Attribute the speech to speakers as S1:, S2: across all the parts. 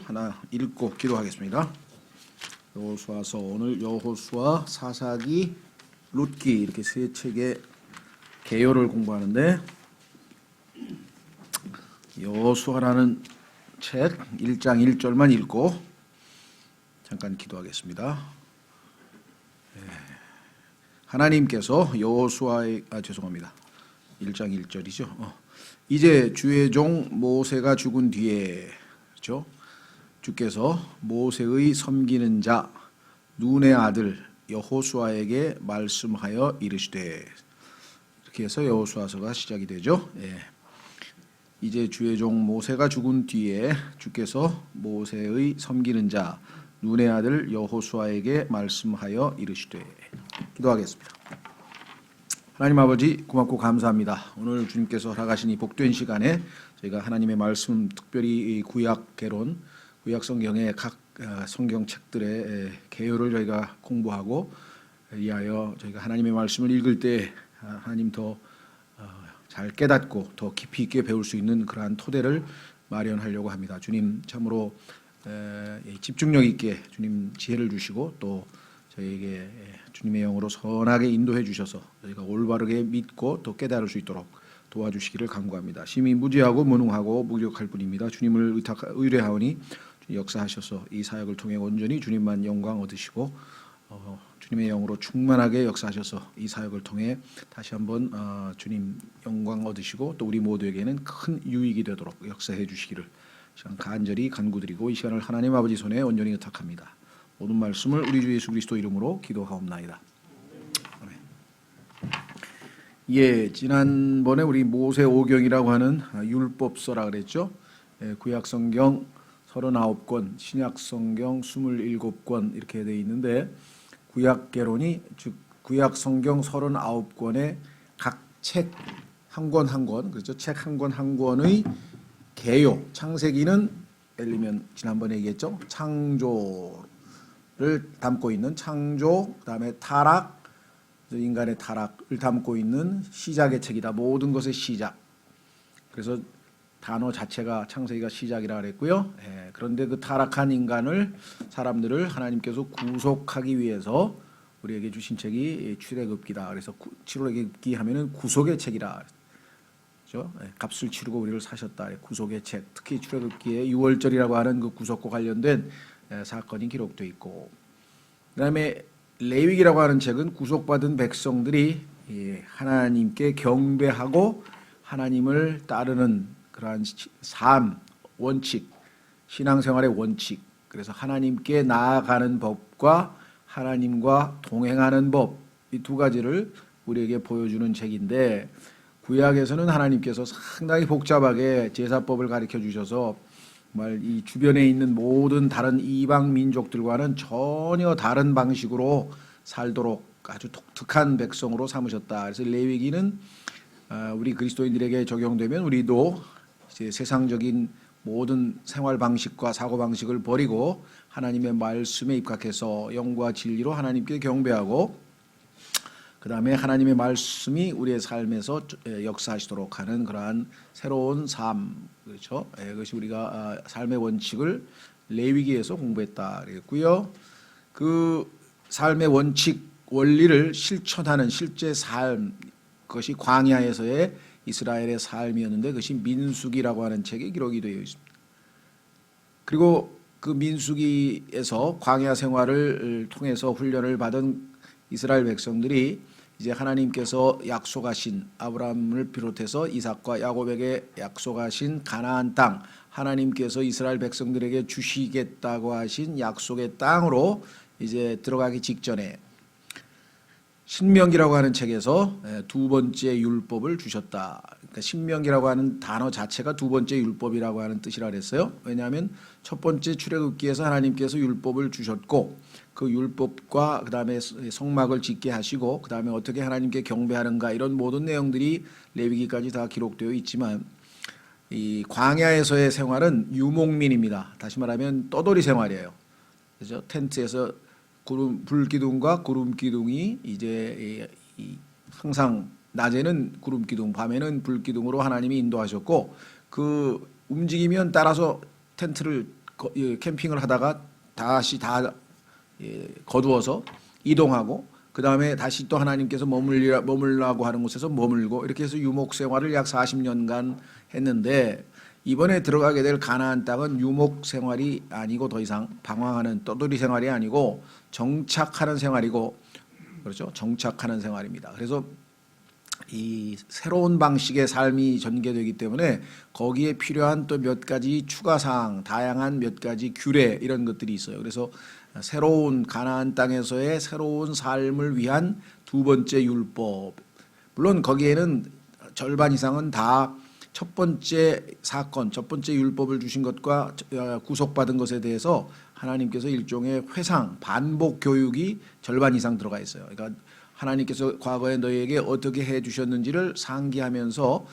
S1: 하나 읽고 기도하겠습니다. 여호수아서 오늘 여호수아, 사사기, 룻기 이렇게 세 책의 개요를 공부하는데 여호수아라는 책 1장 1절만 읽고 잠깐 기도하겠습니다. 하나님께서 여호수아의 죄송합니다. 1장 1절이죠. 이제 주의 종 모세가 죽은 뒤에 그렇죠? 주께서 모세의 섬기는 자 눈의 아들 여호수아에게 말씀하여 이르시되 이렇게 해서 여호수아서가 시작이 되죠. 이제 주의 종 모세가 죽은 뒤에 주께서 모세의 섬기는 자 눈의 아들 여호수아에게 말씀하여 이르시되 기도하겠습니다. 하나님 아버지 고맙고 감사합니다. 오늘 주님께서 허락하신 이 복된 시간에 저희가 하나님의 말씀, 특별히 구약개론, 구약 성경의 각 성경책들의 개요를 저희가 공부하고 이하여 저희가 하나님의 말씀을 읽을 때 하나님 더 잘 깨닫고 더 깊이 있게 배울 수 있는 그러한 토대를 마련하려고 합니다. 주님 참으로 집중력 있게 주님 지혜를 주시고 또 저희에게 주님의 영으로 선하게 인도해 주셔서 저희가 올바르게 믿고 또 깨달을 수 있도록 도와주시기를 간구합니다. 심히 무지하고 무능하고 무력할 뿐입니다. 주님을 의뢰하오니 역사하셔서 이 사역을 통해 온전히 주님만 영광 얻으시고 주님의 영으로 충만하게 역사하셔서 이 사역을 통해 다시 한번 주님 영광 얻으시고 또 우리 모두에게는 큰 유익이 되도록 역사해 주시기를 간절히 간구드리고 이 시간을 하나님 아버지 손에 온전히 의탁합니다. 모든 말씀을 우리 주 예수 그리스도 이름으로 기도하옵나이다. 아멘. 지난번에 우리 모세오경이라고 하는 율법서라 그랬죠. 구약 성경 39권, 신약 성경 27권 이렇게 되어 있는데 구약개론이 즉 구약 성경 39권의 각 책 한 권 한 권, 그렇죠? 책 한 권 한 권의 개요. 창세기는 예를 들면 지난번에 얘기했죠. 창조를 담고 있는 창조, 그다음에 타락, 인간의 타락을 담고 있는 시작의 책이다. 모든 것의 시작. 그래서 단어 자체가 창세기가 시작이라 그랬고요. 그런데 그 타락한 인간을 사람들을 하나님께서 구속하기 위해서 우리에게 주신 책이 출애굽기다. 그래서 출애굽기 하면은 구속의 책이라. 그렇죠? 값을 치르고 우리를 사셨다. 구속의 책. 특히 출애굽기에 6월절이라고 하는 그 구속과 관련된 사건이 기록되어 있고, 그다음에 레위기라고 하는 책은 구속받은 백성들이 하나님께 경배하고 하나님을 따르는 그러한 삶, 원칙, 신앙생활의 원칙, 그래서 하나님께 나아가는 법과 하나님과 동행하는 법, 이 두 가지를 우리에게 보여주는 책인데 구약에서는 하나님께서 상당히 복잡하게 제사법을 가르쳐 주셔서 정말 이 주변에 있는 모든 다른 이방 민족들과는 전혀 다른 방식으로 살도록 아주 독특한 백성으로 삼으셨다. 그래서 레위기는 우리 그리스도인들에게 적용되면 우리도 이제 세상적인 모든 생활 방식과 사고 방식을 버리고 하나님의 말씀에 입각해서 영과 진리로 하나님께 경배하고 그 다음에 하나님의 말씀이 우리의 삶에서 역사하시도록 하는 그러한 새로운 삶, 그렇죠? 그것이 우리가 삶의 원칙을 레위기에서 공부했다 그랬고요. 그 삶의 원칙, 원리를 실천하는 실제 삶, 그것이 광야에서의 이스라엘의 삶이었는데 그것이 민수기라고 하는 책에 기록이 되어 있습니다. 그리고 그 민수기에서 광야 생활을 통해서 훈련을 받은 이스라엘 백성들이 이제 하나님께서 약속하신 아브라함을 비롯해서 이삭과 야곱에게 약속하신 가나안 땅, 하나님께서 이스라엘 백성들에게 주시겠다고 하신 약속의 땅으로 이제 들어가기 직전에 신명기라고 하는 책에서 두 번째 율법을 주셨다. 그러니까 신명기라고 하는 단어 자체가 두 번째 율법이라고 하는 뜻이라 그랬어요. 왜냐하면 첫 번째 출애굽기에서 하나님께서 율법을 주셨고 그 율법과 그 다음에 성막을 짓게 하시고 그 다음에 어떻게 하나님께 경배하는가 이런 모든 내용들이 레위기까지 다 기록되어 있지만 이 광야에서의 생활은 유목민입니다. 다시 말하면 떠돌이 생활이에요. 그렇죠? 텐트에서 불기둥과 구름기둥이 이제 항상 낮에는 구름기둥, 밤에는 불기둥으로 하나님이 인도하셨고 그 움직이면 따라서 텐트를 캠핑을 하다가 다시 다 거두어서 이동하고 그 다음에 다시 또 하나님께서 머물라고 하는 곳에서 머물고 이렇게 해서 유목 생활을 약 40년간 했는데 이번에 들어가게 될 가나안 땅은 유목 생활이 아니고 더 이상 방황하는 떠돌이 생활이 아니고 정착하는 생활이고 그렇죠. 정착하는 생활입니다. 그래서 이 새로운 방식의 삶이 전개되기 때문에 거기에 필요한 또 몇 가지 추가 사항, 다양한 몇 가지 규례 이런 것들이 있어요. 그래서 새로운 가나안 땅에서의 새로운 삶을 위한 두 번째 율법. 물론 거기에는 절반 이상은 다 첫 번째 사건, 첫 번째 율법을 주신 것과 구속받은 것에 대해서 하나님께서 일종의 회상, 반복 교육이 절반 이상 들어가 있어요. 그러니까 하나님께서 과거에 너희에게 어떻게 해 주셨는지를 상기하면서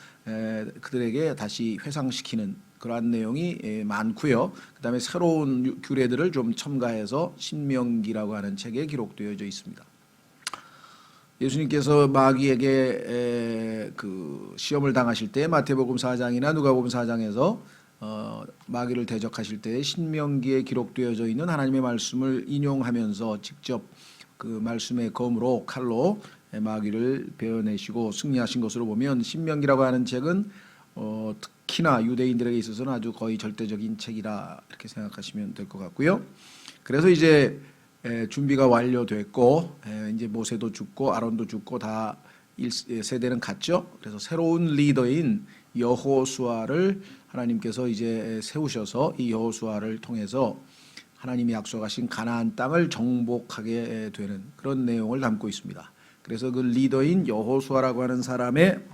S1: 그들에게 다시 회상시키는 그러한 내용이 많고요. 그다음에 새로운 규례들을 좀 첨가해서 신명기라고 하는 책에 기록되어져 있습니다. 예수님께서 마귀에게 그 시험을 당하실 때 마태복음 4장이나 누가복음 4장에서 마귀를 대적하실 때 신명기에 기록되어져 있는 하나님의 말씀을 인용하면서 직접 그 말씀의 검으로 칼로 마귀를 베어내시고 승리하신 것으로 보면 신명기라고 하는 책은 특히나 유대인들에게 있어서는 아주 거의 절대적인 책이라 이렇게 생각하시면 될 것 같고요. 그래서 이제 준비가 완료됐고 이제 모세도 죽고 아론도 죽고 다 세대는 갔죠. 그래서 새로운 리더인 여호수아를 하나님께서 이제 세우셔서 이 여호수아를 통해서 하나님이 약속하신 가나안 땅을 정복하게 되는 그런 내용을 담고 있습니다. 그래서 그 리더인 여호수아라고 하는 사람의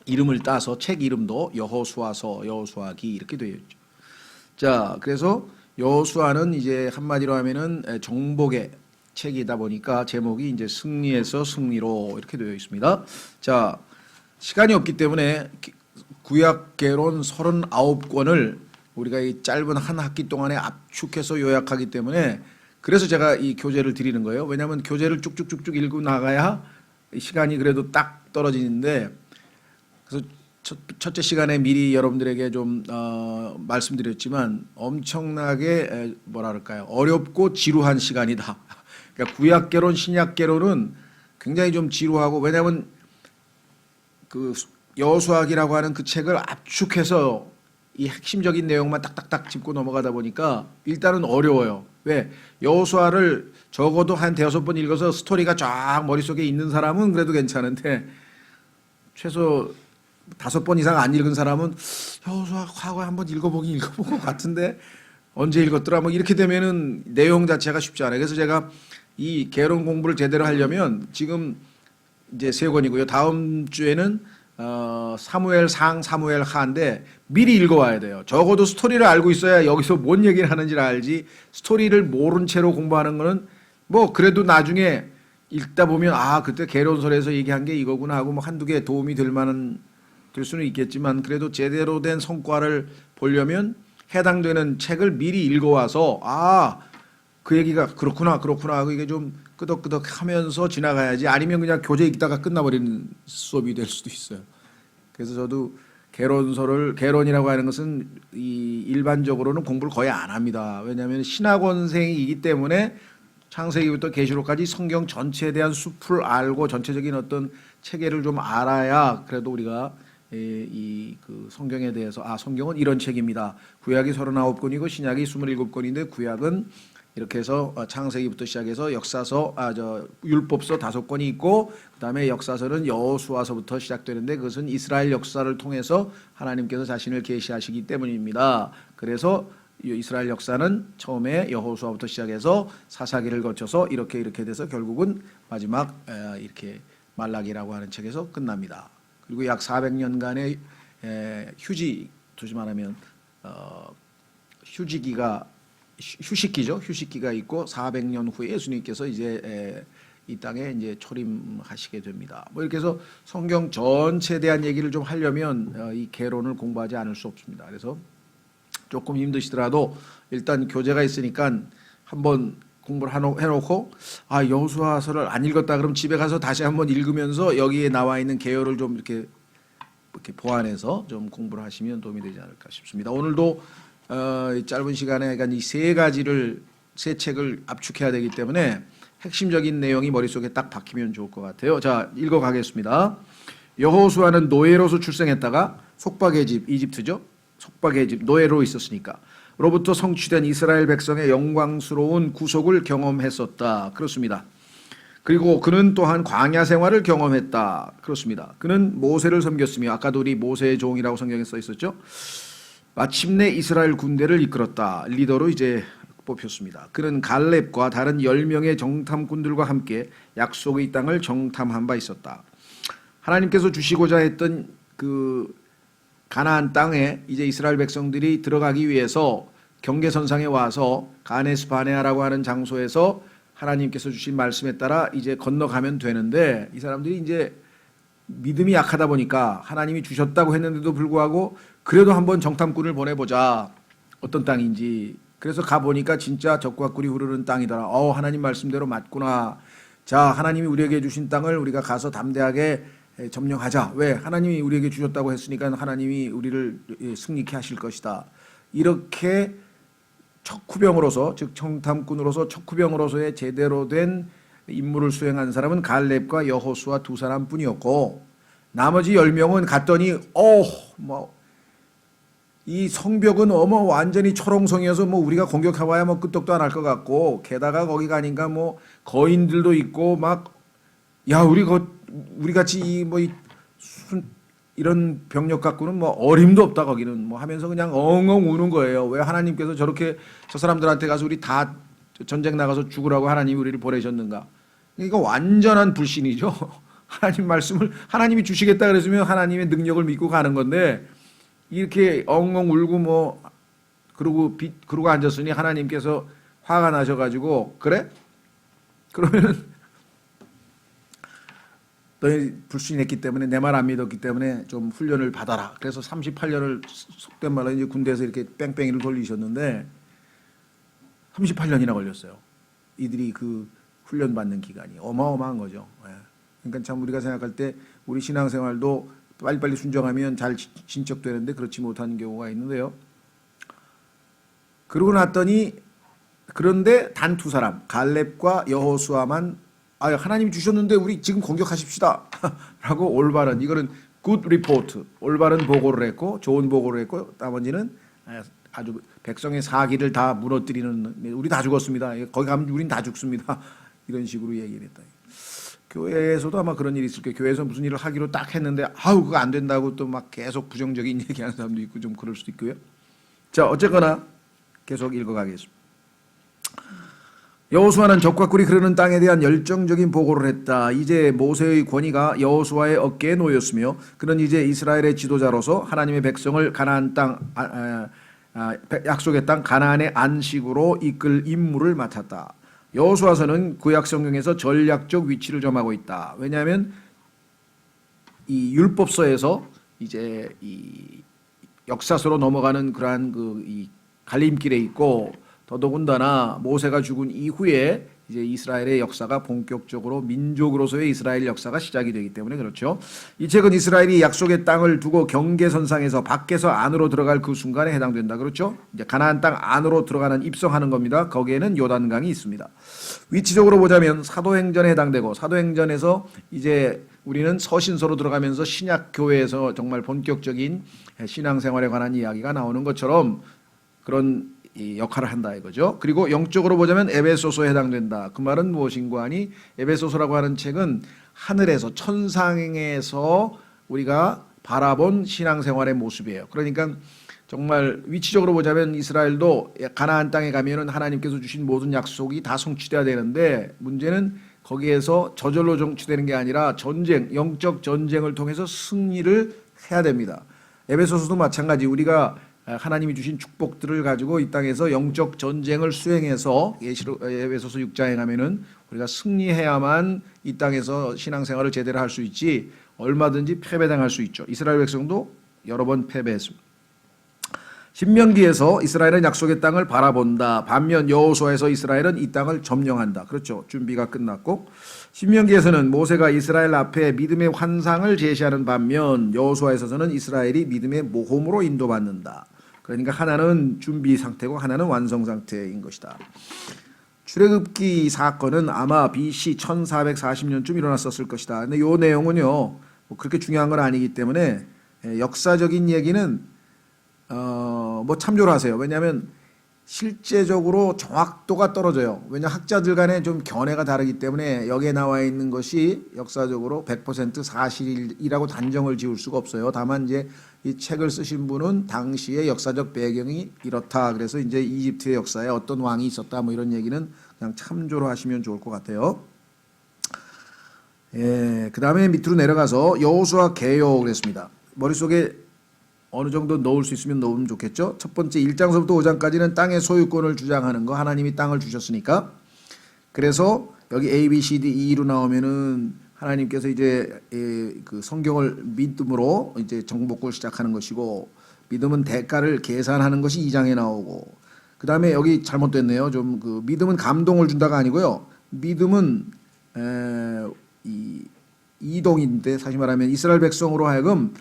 S1: 이름을 따서 책 이름도 여호수아서, 여호수아기 이렇게 되어 있죠. 자, 그래서 여호수아는 이제 한마디로 하면은 정복의 책이다 보니까 제목이 이제 승리에서 승리로 이렇게 되어 있습니다. 자, 시간이 없기 때문에 구약개론 39권을 우리가 이 짧은 한 학기 동안에 압축해서 요약하기 때문에 그래서 제가 이 교재를 드리는 거예요. 왜냐하면 교재를 쭉쭉쭉쭉 읽고 나가야 시간이 그래도 딱 떨어지는데 그래서 첫째 시간에 미리 여러분들에게 좀 말씀드렸지만 엄청나게 뭐랄까요 어렵고 지루한 시간이다. 그러니까 구약개론 신약개론은 굉장히 좀 지루하고 왜냐하면 그 여호수아기라고 하는 그 책을 압축해서 이 핵심적인 내용만 딱딱딱 짚고 넘어가다 보니까 일단은 어려워요. 왜? 여호수아를 적어도 한 5번 읽어서 스토리가 쫙 머릿속에 있는 사람은 그래도 괜찮은데 최소 5번 이상 안 읽은 사람은 여호수아 과거에 한번 읽어본 것 같은데 언제 읽었더라 뭐 이렇게 되면은 내용 자체가 쉽지 않아요. 그래서 제가 이 개론 공부를 제대로 하려면 지금 이제 3권이고요. 다음 주에는 사무엘상, 사무엘하인데 미리 읽어와야 돼요. 적어도 스토리를 알고 있어야 여기서 뭔 얘기를 하는지를 알지. 스토리를 모른 채로 공부하는 거는 뭐 그래도 나중에 읽다 보면 아 그때 개론설에서 얘기한 게 이거구나 하고 뭐 한두 개 도움이 될 수는 있겠지만 그래도 제대로 된 성과를 보려면 해당되는 책을 미리 읽어와서 아 그 얘기가 그렇구나 하고 이게 좀 끄덕끄덕 하면서 지나가야지 아니면 그냥 교재 읽다가 끝나버리는 수업이 될 수도 있어요. 그래서 저도 개론이라고 하는 것은 일반적으로는 공부를 거의 안 합니다. 왜냐하면 신학원생이기 때문에 창세기부터 계시록까지 성경 전체에 대한 숲을 알고 전체적인 어떤 체계를 좀 알아야 그래도 우리가 그 성경에 대해서 성경은 이런 책입니다. 구약이 39권이고 신약이 27권인데 구약은 이렇게 해서 창세기부터 시작해서 역사서 율법서 5권이 있고 그다음에 역사서는 여호수아서부터 시작되는데 그것은 이스라엘 역사를 통해서 하나님께서 자신을 계시하시기 때문입니다. 그래서 이스라엘 역사는 처음에 여호수아부터 시작해서 사사기를 거쳐서 이렇게 돼서 결국은 마지막 이렇게 말라기라고 하는 책에서 끝납니다. 그리고 약 400년간의 조심하면 휴식기가 있고 400년 후에 예수님께서 이제 이 땅에 이제 초림하시게 됩니다. 뭐 이렇게 해서 성경 전체에 대한 얘기를 좀 하려면 이 개론을 공부하지 않을 수 없습니다. 그래서 조금 힘드시더라도 일단 교재가 있으니까 한번 공부를 해놓고 여호수아서를 안 읽었다 그럼 집에 가서 다시 한번 읽으면서 여기에 나와 있는 개요를 좀 이렇게 보완해서 좀 공부를 하시면 도움이 되지 않을까 싶습니다. 오늘도 짧은 시간에 그러니까 이 세 가지를 세 책을 압축해야 되기 때문에 핵심적인 내용이 머릿속에 딱 박히면 좋을 것 같아요. 자, 읽어가겠습니다. 여호수아는 노예로서 출생했다가 속박의 집, 이집트죠. 속박의 집, 노예로 있었으니까. 로부터 성취된 이스라엘 백성의 영광스러운 구속을 경험했었다. 그렇습니다. 그리고 그는 또한 광야 생활을 경험했다. 그렇습니다. 그는 모세를 섬겼으며 아까도 우리 모세의 종이라고 성경에 써 있었죠. 마침내 이스라엘 군대를 이끌었다. 리더로 이제 뽑혔습니다. 그는 갈렙과 다른 10명의 정탐꾼들과 함께 약속의 땅을 정탐한 바 있었다. 하나님께서 주시고자 했던 그 가나안 땅에 이제 이스라엘 백성들이 들어가기 위해서 경계선상에 와서 가네스 바네아라고 하는 장소에서 하나님께서 주신 말씀에 따라 이제 건너가면 되는데 이 사람들이 이제 믿음이 약하다 보니까 하나님이 주셨다고 했는데도 불구하고 그래도 한번 정탐꾼을 보내보자. 어떤 땅인지. 그래서 가보니까 진짜 적과 꿀이 흐르는 땅이더라. 하나님 말씀대로 맞구나. 자, 하나님이 우리에게 주신 땅을 우리가 가서 담대하게 점령하자. 왜? 하나님이 우리에게 주셨다고 했으니까 하나님이 우리를 승리케 하실 것이다. 이렇게 척후병으로서, 즉 정탐꾼으로서 척후병으로서의 제대로 된 임무를 수행한 사람은 갈렙과 여호수아 두 사람뿐이었고 나머지 10명은 갔더니 이 성벽은 완전히 초롱성이어서 우리가 공격해봐야 끄떡도 안 할 것 같고 게다가 거기 가니까 거인들도 있고 우리 같이 이런 병력 갖고는 어림도 없다 거기는 하면서 그냥 엉엉 우는 거예요. 왜 하나님께서 저렇게 저 사람들한테 가서 우리 다 전쟁 나가서 죽으라고 하나님이 우리를 보내셨는가? 그러니까 완전한 불신이죠. 하나님 말씀을 하나님이 주시겠다 그랬으면 하나님의 능력을 믿고 가는 건데 이렇게 엉엉 울고 그러고 앉았으니 하나님께서 화가 나셔가지고 그래? 그러면은 너희 불신했기 때문에 내 말 안 믿었기 때문에 좀 훈련을 받아라. 그래서 38년을 속된 말로 이제 군대에서 이렇게 뺑뺑이를 돌리셨는데 38년이나 걸렸어요. 이들이 그 훈련 받는 기간이 어마어마한 거죠. 그러니까 참 우리가 생각할 때 우리 신앙생활도 빨리빨리 순종하면 잘 진척되는데 그렇지 못하는 경우가 있는데요. 그러고 났더니 그런데 단 두 사람 갈렙과 여호수아만 하나님이 주셨는데 우리 지금 공격하십시다 라고 올바른 이거는 good report 올바른 보고를 했고 좋은 보고를 했고 나머지는 아주 백성의 사기를 다 무너뜨리는 우리 다 죽었습니다. 거기 가면 우린 다 죽습니다. 이런 식으로 얘기를 했다. 교회에서도 아마 그런 일이 있을 거예요. 교회에서 무슨 일을 하기로 딱 했는데 그거 안 된다고 또 계속 부정적인 얘기하는 사람도 있고 좀 그럴 수도 있고요. 자, 어쨌거나 계속 읽어가겠습니다. 여호수아는 적과 꿀이 흐르는 땅에 대한 열정적인 보고를 했다. 이제 모세의 권위가 여호수아의 어깨에 놓였으며 그는 이제 이스라엘의 지도자로서 하나님의 백성을 가나안 땅 약속의 땅 가나안의 안식으로 이끌 임무를 맡았다. 여호수아서는 구약 성경에서 전략적 위치를 점하고 있다. 왜냐하면 이 율법서에서 이제 이 역사서로 넘어가는 그러한 이 갈림길에 있고 더더군다나 모세가 죽은 이후에 이제 이스라엘의 역사가 본격적으로 민족으로서의 이스라엘 역사가 시작이 되기 때문에 그렇죠. 이 책은 이스라엘이 약속의 땅을 두고 경계선상에서 밖에서 안으로 들어갈 그 순간에 해당된다. 그렇죠. 이제 가나안 땅 안으로 들어가는 입성하는 겁니다. 거기에는 요단강이 있습니다. 위치적으로 보자면 사도행전에 해당되고 사도행전에서 이제 우리는 서신서로 들어가면서 신약교회에서 정말 본격적인 신앙생활에 관한 이야기가 나오는 것처럼 그런 이 역할을 한다 이거죠. 그리고 영적으로 보자면 에베소서에 해당된다. 그 말은 무엇인가 하니 에베소서라고 하는 책은 하늘에서 천상에서 우리가 바라본 신앙생활의 모습이에요. 그러니까 정말 위치적으로 보자면 이스라엘도 가나안 땅에 가면은 하나님께서 주신 모든 약속이 다 성취돼야 되는데 문제는 거기에서 저절로 성취되는 게 아니라 전쟁, 영적 전쟁을 통해서 승리를 해야 됩니다. 에베소서도 마찬가지 우리가 하나님이 주신 축복들을 가지고 이 땅에서 영적 전쟁을 수행해서 에베소서 6장에 가면은 우리가 승리해야만 이 땅에서 신앙생활을 제대로 할 수 있지 얼마든지 패배당할 수 있죠. 이스라엘 백성도 여러 번 패배했습니다. 신명기에서 이스라엘은 약속의 땅을 바라본다. 반면 여호수아에서 이스라엘은 이 땅을 점령한다. 그렇죠. 준비가 끝났고 신명기에서는 모세가 이스라엘 앞에 믿음의 환상을 제시하는 반면 여호수아에서는 이스라엘이 믿음의 모험으로 인도받는다. 그러니까 하나는 준비 상태고 하나는 완성 상태인 것이다. 출애굽기 사건은 아마 BC 1440년쯤 일어났었을 것이다. 근데 이 내용은요, 뭐 그렇게 중요한 건 아니기 때문에 역사적인 얘기는 뭐 참조를 하세요. 왜냐하면 실제적으로 정확도가 떨어져요. 왜냐 학자들 간에 좀 견해가 다르기 때문에 여기에 나와 있는 것이 역사적으로 100% 사실이라고 단정을 지을 수가 없어요. 다만 이제 이 책을 쓰신 분은 당시의 역사적 배경이 이렇다. 그래서 이제 이집트의 역사에 어떤 왕이 있었다. 뭐 이런 얘기는 그냥 참조로 하시면 좋을 것 같아요. 예, 그 다음에 밑으로 내려가서 여호수아 계요 그랬습니다. 머릿속에 어느 정도 넣을 수 있으면 넣으면 좋겠죠. 첫 번째 1장서부터 5장까지는 땅의 소유권을 주장하는 거. 하나님이 땅을 주셨으니까. 그래서 여기 A, B, C, D, E로 나오면은 하나님께서 이제 그 성경을 믿음으로 이제 정복을 시작하는 것이고, 믿음은 대가를 계산하는 것이 2장에 나오고, 그 다음에 여기 잘못됐네요. 좀 그 믿음은 감동을 준다가 아니고요. 믿음은 이동인데, 사실 말하면 이스라엘 백성으로 하여금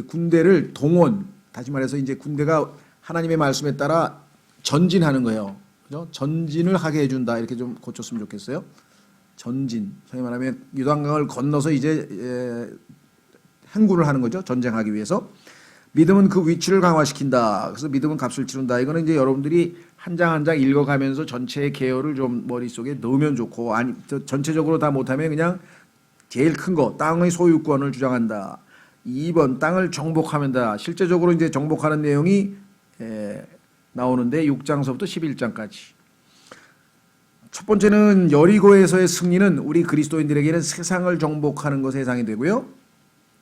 S1: 군대를 동원, 다시 말해서 이제 군대가 하나님의 말씀에 따라 전진하는 거예요. 그죠? 전진을 하게 해준다. 이렇게 좀 고쳤으면 좋겠어요. 전진. 소위 말하면 요단강을 건너서 이제 행군을 하는 거죠. 전쟁하기 위해서. 믿음은 그 위치를 강화시킨다. 그래서 믿음은 값을 치른다. 이거는 이제 여러분들이 한 장 한 장 읽어가면서 전체의 개요를 좀 머릿속에 넣으면 좋고, 아니 전체적으로 다 못하면 그냥 제일 큰 거, 땅의 소유권을 주장한다. 2번 땅을 정복하면다. 실제적으로 이제 정복하는 내용이 나오는데 6장서부터 11장까지. 첫 번째는 여리고에서의 승리는 우리 그리스도인들에게는 세상을 정복하는 것에 해당이 되고요.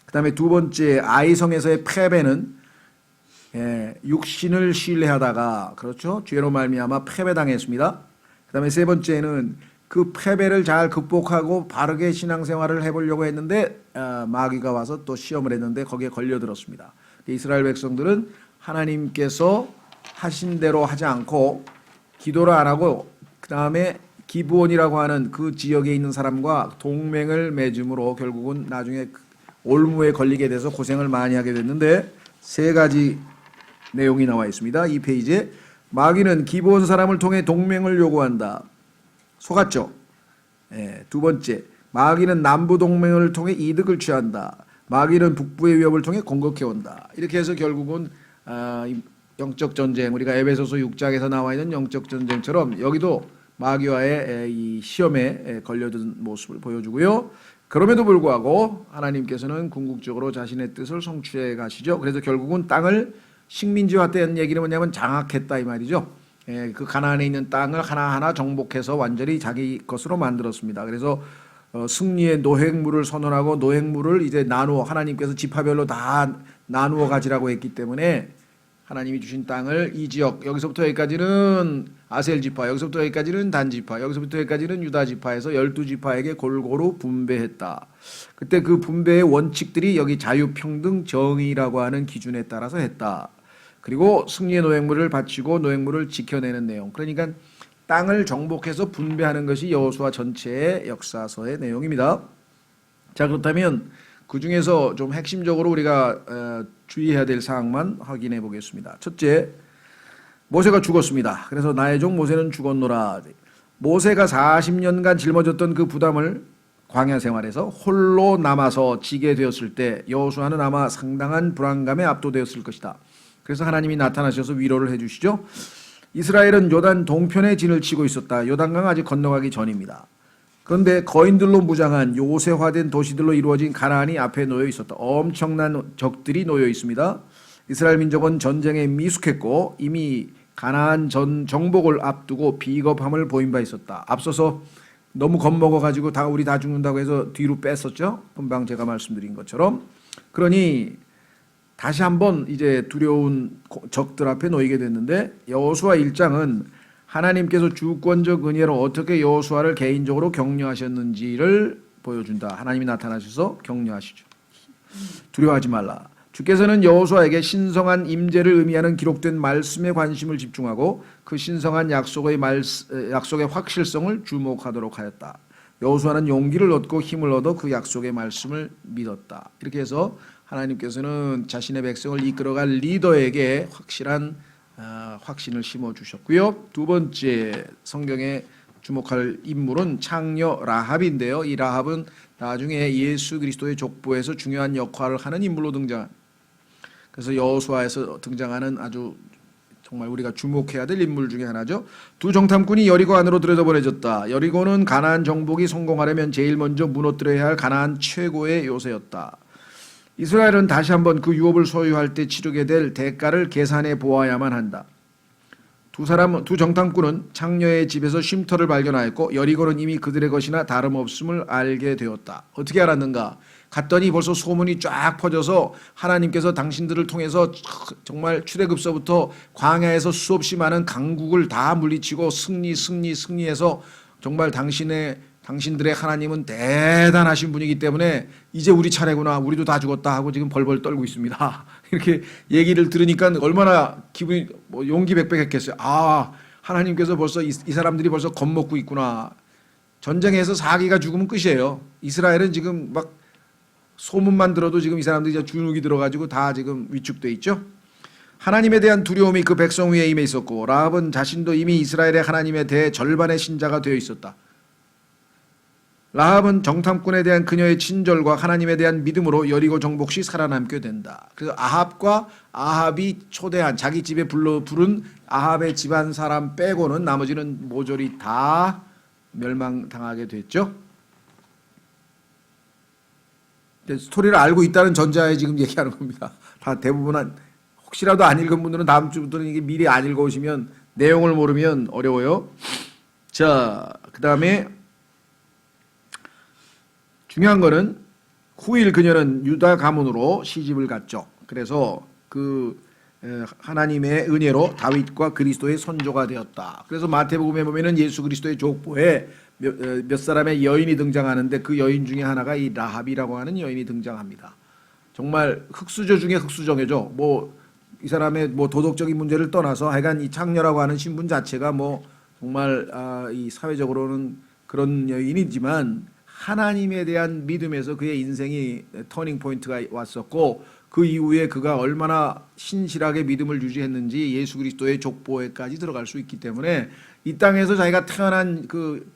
S1: 그 다음에 두 번째 아이성에서의 패배는 육신을 신뢰하다가, 그렇죠, 죄로 말미암아 패배당했습니다. 그 다음에 세 번째는 그 패배를 잘 극복하고 바르게 신앙생활을 해보려고 했는데 마귀가 와서 또 시험을 했는데 거기에 걸려들었습니다. 이스라엘 백성들은 하나님께서 하신 대로 하지 않고 기도를 안 하고 그 다음에 기브온이라고 하는 그 지역에 있는 사람과 동맹을 맺음으로 결국은 나중에 올무에 걸리게 돼서 고생을 많이 하게 됐는데, 세 가지 내용이 나와 있습니다. 이 페이지에 마귀는 기브온 사람을 통해 동맹을 요구한다. 속았죠. 두 번째, 마귀는 남부 동맹을 통해 이득을 취한다. 마귀는 북부의 위협을 통해 공격해 온다. 이렇게 해서 결국은 영적 전쟁, 우리가 에베소서 6장에서 나와 있는 영적 전쟁처럼 여기도 마귀와의 이 시험에 걸려든 모습을 보여주고요. 그럼에도 불구하고 하나님께서는 궁극적으로 자신의 뜻을 성취해 가시죠. 그래서 결국은 땅을 식민지화된 얘기는 뭐냐면 장악했다 이 말이죠. 그 가나안에 있는 땅을 하나하나 정복해서 완전히 자기 것으로 만들었습니다. 그래서 승리의 노획물을 선언하고 노획물을 이제 나누어, 하나님께서 지파별로 다 나누어 가지라고 했기 때문에 하나님이 주신 땅을 이 지역, 여기서부터 여기까지는 아셀 지파, 여기서부터 여기까지는 단 지파, 여기서부터 여기까지는 유다 지파에서 12지파에게 골고루 분배했다. 그때 그 분배의 원칙들이 여기 자유평등 정의라고 하는 기준에 따라서 했다. 그리고 승리의 노획물을 바치고 노획물을 지켜내는 내용. 그러니까 땅을 정복해서 분배하는 것이 여호수아 전체의 역사서의 내용입니다. 자, 그렇다면 그 중에서 좀 핵심적으로 우리가 주의해야 될 사항만 확인해 보겠습니다. 첫째, 모세가 죽었습니다. 그래서 나의 종 모세는 죽었노라. 모세가 40년간 짊어졌던 그 부담을 광야 생활에서 홀로 남아서 지게 되었을 때 여호수아는 아마 상당한 불안감에 압도되었을 것이다. 그래서 하나님이 나타나셔서 위로를 해주시죠. 이스라엘은 요단 동편에 진을 치고 있었다. 요단강 아직 건너가기 전입니다. 그런데 거인들로 무장한 요새화된 도시들로 이루어진 가나안이 앞에 놓여 있었다. 엄청난 적들이 놓여 있습니다. 이스라엘 민족은 전쟁에 미숙했고 이미 가나안 정복을 앞두고 비겁함을 보인 바 있었다. 앞서서 너무 겁먹어가지고 우리 다 죽는다고 해서 뒤로 뺐었죠. 금방 제가 말씀드린 것처럼. 그러니 다시 한번 이제 두려운 적들 앞에 놓이게 됐는데, 여호수아 1장은 하나님께서 주권적 은혜로 어떻게 여호수아를 개인적으로 격려하셨는지를 보여준다. 하나님이 나타나셔서 격려하시죠. 두려워하지 말라. 주께서는 여호수아에게 신성한 임재를 의미하는 기록된 말씀에 관심을 집중하고 그 신성한 약속의 확실성을 주목하도록 하였다. 여호수아는 용기를 얻고 힘을 얻어 그 약속의 말씀을 믿었다. 이렇게 해서 하나님께서는 자신의 백성을 이끌어갈 리더에게 확실한 확신을 심어 주셨고요. 두 번째 성경에 주목할 인물은 창녀 라합인데요. 이 라합은 나중에 예수 그리스도의 족보에서 중요한 역할을 하는 인물로 등장. 그래서 여호수아에서 등장하는 아주 정말 우리가 주목해야 될 인물 중에 하나죠. 두 정탐꾼이 여리고 안으로 들여다보내졌다. 여리고는 가나안 정복이 성공하려면 제일 먼저 무너뜨려야 할 가나안 최고의 요새였다. 이스라엘은 다시 한번 그 유업을 소유할 때 치르게 될 대가를 계산해 보아야만 한다. 두 정탐꾼은 창녀의 집에서 쉼터를 발견하였고 여리고는 이미 그들의 것이나 다름없음을 알게 되었다. 어떻게 알았는가? 갔더니 벌써 소문이 쫙 퍼져서 하나님께서 당신들을 통해서 정말 출애굽서부터 광야에서 수없이 많은 강국을 다 물리치고 승리해서 정말 당신들의 하나님은 대단하신 분이기 때문에 이제 우리 차례구나, 우리도 다 죽었다 하고 지금 벌벌 떨고 있습니다. 이렇게 얘기를 들으니까 얼마나 기분이 용기백백했겠어요. 아, 하나님께서 벌써 이 사람들이 벌써 겁먹고 있구나. 전쟁에서 4기가 죽으면 끝이에요. 이스라엘은 지금 막 소문만 들어도 지금 이 사람들이 이제 주눅이 들어가지고 다 지금 위축돼 있죠. 하나님에 대한 두려움이 그 백성 위에 임해 있었고 라합은 자신도 이미 이스라엘의 하나님에 대해 절반의 신자가 되어 있었다. 라합은 정탐꾼에 대한 그녀의 친절과 하나님에 대한 믿음으로 여리고 정복 시 살아남게 된다. 그래서 아합이 초대한 자기 집에 부른 아합의 집안 사람 빼고는 나머지는 모조리 다 멸망당하게 됐죠. 스토리를 알고 있다는 전자에 지금 얘기하는 겁니다. 다 대부분 혹시라도 안 읽은 분들은 다음 주부터는 이게 미리 안 읽어오시면 내용을 모르면 어려워요. 자, 그 다음에 중요한 거는 후일 그녀는 유다 가문으로 시집을 갔죠. 그래서 그 하나님의 은혜로 다윗과 그리스도의 선조가 되었다. 그래서 마태복음에 보면은 예수 그리스도의 족보에 몇 사람의 여인이 등장하는데 그 여인 중에 하나가 이 라합이라고 하는 여인이 등장합니다. 정말 흑수저 중에 흑수저죠. 이 사람의 도덕적인 문제를 떠나서 하여간 이 창녀라고 하는 신분 자체가 정말 이 사회적으로는 그런 여인이지만 하나님에 대한 믿음에서 그의 인생이 터닝 포인트가 왔었고 그 이후에 그가 얼마나 신실하게 믿음을 유지했는지 예수 그리스도의 족보에까지 들어갈 수 있기 때문에 이 땅에서 자기가 태어난 그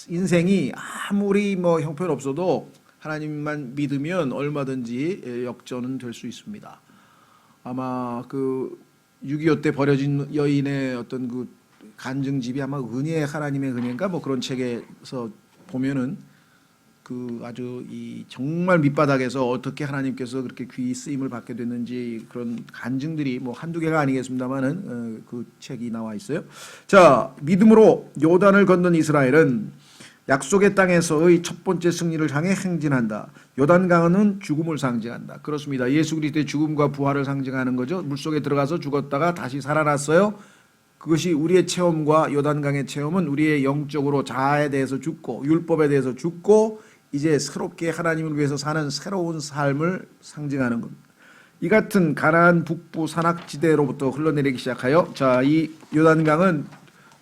S1: 인생이 아무리 형편없어도 하나님만 믿으면 얼마든지 역전은 될 수 있습니다. 아마 그 6.25 때 버려진 여인의 어떤 그 간증집이 아마 은혜의 하나님의 은혜인가 그런 책에서 보면은 그 아주 이 정말 밑바닥에서 어떻게 하나님께서 그렇게 귀히 쓰임을 받게 됐는지 그런 간증들이 한두 개가 아니겠습니다만은 그 책이 나와 있어요. 자, 믿음으로 요단을 건넌 이스라엘은 약속의 땅에서의 첫 번째 승리를 향해 행진한다. 요단강은 죽음을 상징한다. 그렇습니다. 예수 그리스도의 죽음과 부활을 상징하는 거죠. 물속에 들어가서 죽었다가 다시 살아났어요. 그것이 우리의 체험과 요단강의 체험은 우리의 영적으로 자아에 대해서 죽고 율법에 대해서 죽고 이제 새롭게 하나님을 위해서 사는 새로운 삶을 상징하는 겁니다. 이 같은 가나안 북부 산악지대로부터 흘러내리기 시작하여 이 요단강은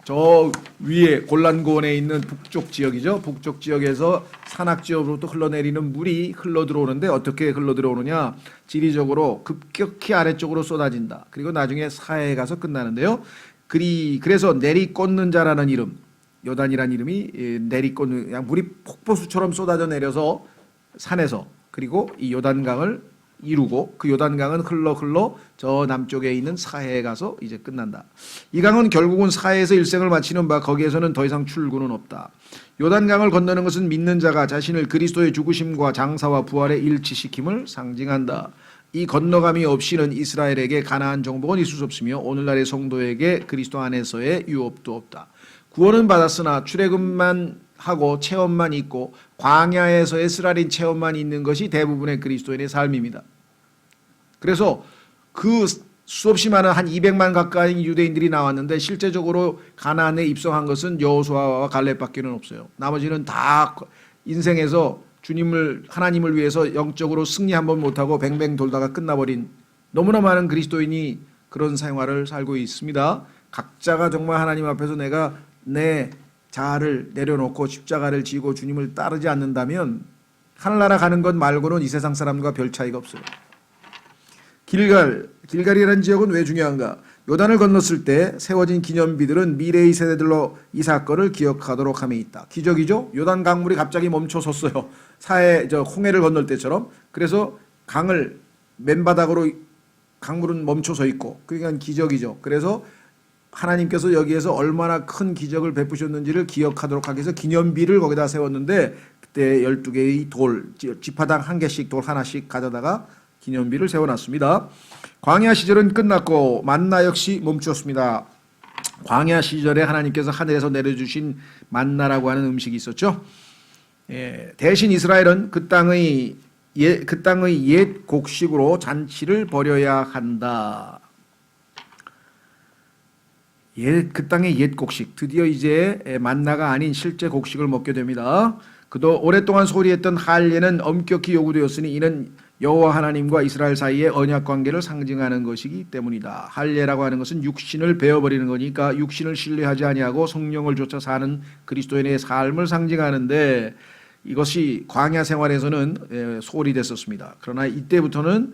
S1: 저 위에 골란고원에 있는 북쪽 지역이죠. 북쪽 지역에서 산악지역으로부터 흘러내리는 물이 흘러들어오는데 어떻게 흘러들어오느냐. 지리적으로 급격히 아래쪽으로 쏟아진다. 그리고 나중에 사해에 가서 끝나는데요. 그래서 내리꽂는 자라는 이름, 요단이라는 이름이 내리꽂는, 그냥 물이 폭포수처럼 쏟아져 내려서 산에서 그리고 이 요단강을 이루고 그 요단강은 흘러 저 남쪽에 있는 사해에 가서 이제 끝난다. 이 강은 결국은 사해에서 일생을 마치는 바 거기에서는 더 이상 출구는 없다. 요단강을 건너는 것은 믿는 자가 자신을 그리스도의 죽으심과 장사와 부활에 일치시킴을 상징한다. 이 건너감이 없이는 이스라엘에게 가나안 정복은 있을 수 없으며 오늘날의 성도에게 그리스도 안에서의 유업도 없다. 구원은 받았으나 출애굽만 하고 체험만 있고 광야에서의 쓰라린 체험만 있는 것이 대부분의 그리스도인의 삶입니다. 그래서 그 수없이 많은 한 200만 가까이 유대인들이 나왔는데 실제적으로 가나안에 입성한 것은 여호수아와 갈렙밖에는 없어요. 나머지는 다 인생에서 하나님을 위해서 영적으로 승리 한번 못하고 뱅뱅 돌다가 끝나버린 너무나 많은 그리스도인이 그런 생활을 살고 있습니다. 각자가 정말 하나님 앞에서 내가 내 자아를 내려놓고 십자가를 지고 주님을 따르지 않는다면 하늘나라 가는 것 말고는 이 세상 사람과 별 차이가 없어요. 길갈이라는 지역은 왜 중요한가? 요단을 건넜을 때 세워진 기념비들은 미래의 세대들로 이 사건을 기억하도록 함에 있다. 기적이죠? 요단 강물이 갑자기 멈춰 섰어요. 홍해를 건널 때처럼. 그래서 강을 맨바닥으로 강물은 멈춰 서 있고, 그러니까 기적이죠. 그래서 하나님께서 여기에서 얼마나 큰 기적을 베푸셨는지를 기억하도록 하기 위해서 기념비를 거기다 세웠는데, 그때 12개의 돌, 지파당 한 개씩 돌 하나씩 가져다가 기념비를 세워놨습니다. 광야 시절은 끝났고 만나 역시 멈추었습니다. 광야 시절에 하나님께서 하늘에서 내려주신 만나라고 하는 음식이 있었죠. 대신 이스라엘은 그 땅의 옛 곡식으로 잔치를 벌여야 한다. 그 땅의 옛 곡식, 드디어 이제 만나가 아닌 실제 곡식을 먹게 됩니다. 그도 오랫동안 소리했던 할례는 엄격히 요구되었으니 이는 여호와 하나님과 이스라엘 사이의 언약 관계를 상징하는 것이기 때문이다. 할례라고 하는 것은 육신을 베어버리는 거니까 육신을 신뢰하지 아니하고 성령을 쫓아 사는 그리스도인의 삶을 상징하는데, 이것이 광야 생활에서는 소홀히 됐었습니다. 그러나 이때부터는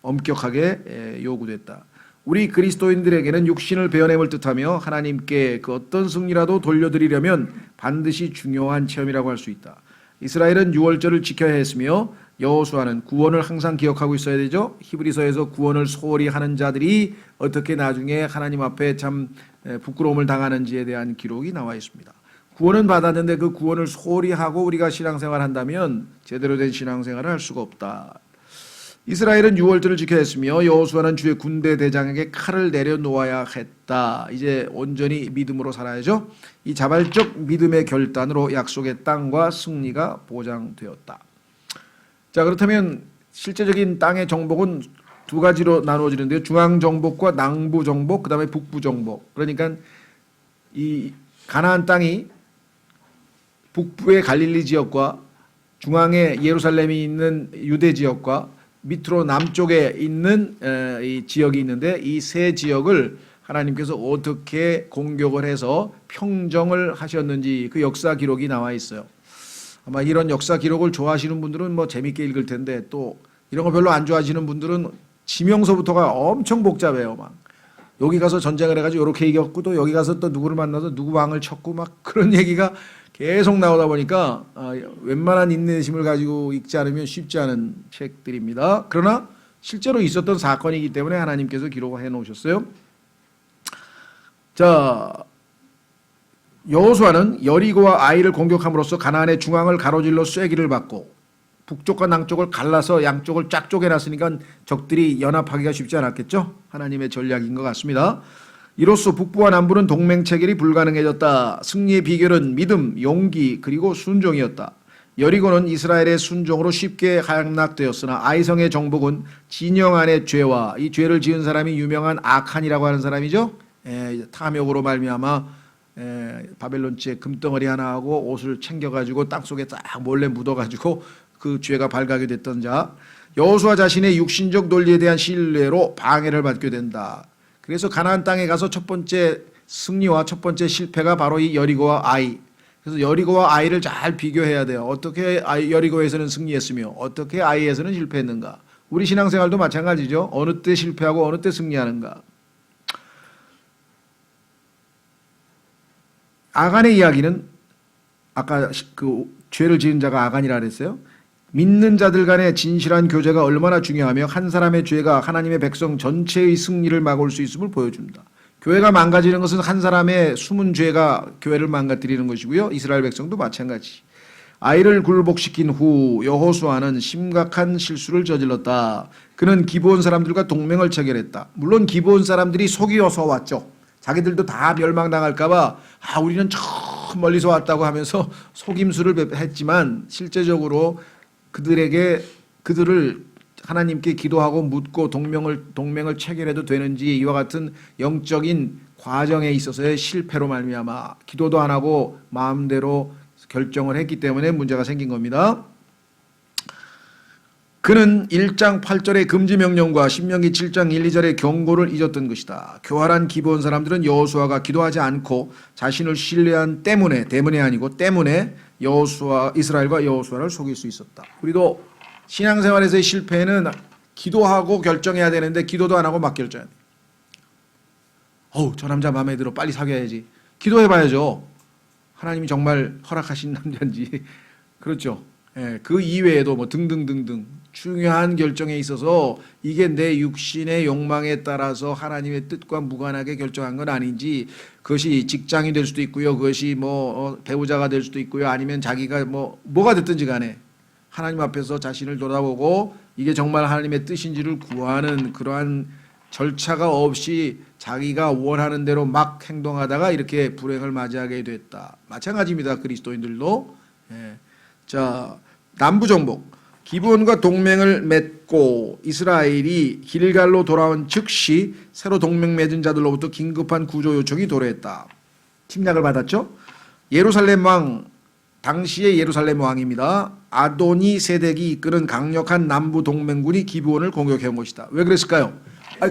S1: 엄격하게 요구됐다. 우리 그리스도인들에게는 육신을 베어냄을 뜻하며 하나님께 그 어떤 승리라도 돌려드리려면 반드시 중요한 체험이라고 할 수 있다. 이스라엘은 유월절을 지켜야 했으며 여호수아는 구원을 항상 기억하고 있어야 되죠. 히브리서에서 구원을 소홀히 하는 자들이 어떻게 나중에 하나님 앞에 참 부끄러움을 당하는지에 대한 기록이 나와 있습니다. 구원은 받았는데 그 구원을 소홀히 하고 우리가 신앙생활을 한다면 제대로 된 신앙생활을 할 수가 없다. 이스라엘은 유월절을 지켜야 했으며 여호수아는 주의 군대 대장에게 칼을 내려놓아야 했다. 이제 온전히 믿음으로 살아야죠. 이 자발적 믿음의 결단으로 약속의 땅과 승리가 보장되었다. 자, 그렇다면 실제적인 땅의 정복은 두 가지로 나누어지는데요. 중앙 정복과 남부 정복, 그 다음에 북부 정복. 그러니까 이 가나안 땅이 북부의 갈릴리 지역과 중앙에 예루살렘이 있는 유대 지역과 밑으로 남쪽에 있는 이 지역이 있는데, 이 세 지역을 하나님께서 어떻게 공격을 해서 평정을 하셨는지 그 역사 기록이 나와 있어요. 아마 이런 역사 기록을 좋아하시는 분들은 뭐 재밌게 읽을 텐데, 또 이런 거 별로 안 좋아하시는 분들은 지명서부터가 엄청 복잡해요. 막 여기 가서 전쟁을 해가지고 이렇게 이겼고, 또 여기 가서 또 누구를 만나서 누구 왕을 쳤고, 막 그런 얘기가 계속 나오다 보니까 웬만한 인내심을 가지고 읽지 않으면 쉽지 않은 책들입니다. 그러나 실제로 있었던 사건이기 때문에 하나님께서 기록해 놓으셨어요. 자, 여호수아는 여리고와 아이를 공격함으로써 가나안의 중앙을 가로질러 쐐기를 받고 북쪽과 남쪽을 갈라서 양쪽을 쫙 쪼개놨으니까 적들이 연합하기가 쉽지 않았겠죠. 하나님의 전략인 것 같습니다. 이로써 북부와 남부는 동맹 체결이 불가능해졌다. 승리의 비결은 믿음, 용기, 그리고 순종이었다. 여리고는 이스라엘의 순종으로 쉽게 함락되었으나 아이성의 정복은 진영 안의 죄와, 이 죄를 지은 사람이 유명한 아칸이라고 하는 사람이죠. 탐욕으로 말미암아 바벨론지에 금덩어리 하나 하고 옷을 챙겨가지고 땅속에 딱 몰래 묻어가지고 그 죄가 발각이 됐던 자, 여호수아 자신의 육신적 논리에 대한 신뢰로 방해를 받게 된다. 그래서 가나안 땅에 가서 첫 번째 승리와 첫 번째 실패가 바로 이 여리고와 아이. 그래서 여리고와 아이를 잘 비교해야 돼요. 어떻게 여리고에서는 승리했으며 어떻게 아이에서는 실패했는가. 우리 신앙생활도 마찬가지죠. 어느 때 실패하고 어느 때 승리하는가. 아간의 이야기는 아까 그 죄를 지은 자가 아간이라 그랬어요. 믿는 자들 간의 진실한 교제가 얼마나 중요하며 한 사람의 죄가 하나님의 백성 전체의 승리를 막을 수 있음을 보여줍니다. 교회가 망가지는 것은 한 사람의 숨은 죄가 교회를 망가뜨리는 것이고요. 이스라엘 백성도 마찬가지. 아이를 굴복시킨 후 여호수아는 심각한 실수를 저질렀다. 그는 기브온 사람들과 동맹을 체결했다. 물론 기브온 사람들이 속이어서 왔죠. 자기들도 다 멸망당할까 봐 우리는 저 멀리서 왔다고 하면서 속임수를 했지만 실제적으로 그들을 하나님께 기도하고 묻고 동맹을 체결해도 되는지 이와 같은 영적인 과정에 있어서의 실패로 말미암아 기도도 안 하고 마음대로 결정을 했기 때문에 문제가 생긴 겁니다. 그는 1장 8절의 금지 명령과 신명기 7장 1, 2절의 경고를 잊었던 것이다. 교활한 기브온 사람들은 여호수아가 기도하지 않고 자신을 신뢰한 때문에 이스라엘과 여호수아를 속일 수 있었다. 우리도 신앙생활에서의 실패는 기도하고 결정해야 되는데 기도도 안 하고 막 결정해야 돼. 저 남자 마음에 들어, 빨리 사귀어야지. 기도해봐야죠. 하나님이 정말 허락하신 남자인지. 그렇죠. 예, 그 이외에도 뭐 등등등등 중요한 결정에 있어서 이게 내 육신의 욕망에 따라서 하나님의 뜻과 무관하게 결정한 건 아닌지, 그것이 직장이 될 수도 있고요, 그것이 뭐 배우자가 될 수도 있고요, 아니면 자기가 뭐가 됐든지 간에 하나님 앞에서 자신을 돌아보고 이게 정말 하나님의 뜻인지를 구하는 그러한 절차가 없이 자기가 원하는 대로 막 행동하다가 이렇게 불행을 맞이하게 됐다. 마찬가지입니다. 그리스도인들도. 예. 자, 남부 정복. 기브온과 동맹을 맺고 이스라엘이 길갈로 돌아온 즉시 새로 동맹 맺은 자들로부터 긴급한 구조 요청이 도래했다. 침략을 받았죠. 예루살렘 왕, 당시의 예루살렘 왕입니다. 아도니 세덱이 이끄는 강력한 남부 동맹군이 기브온을 공격해 온 것이다. 왜 그랬을까요?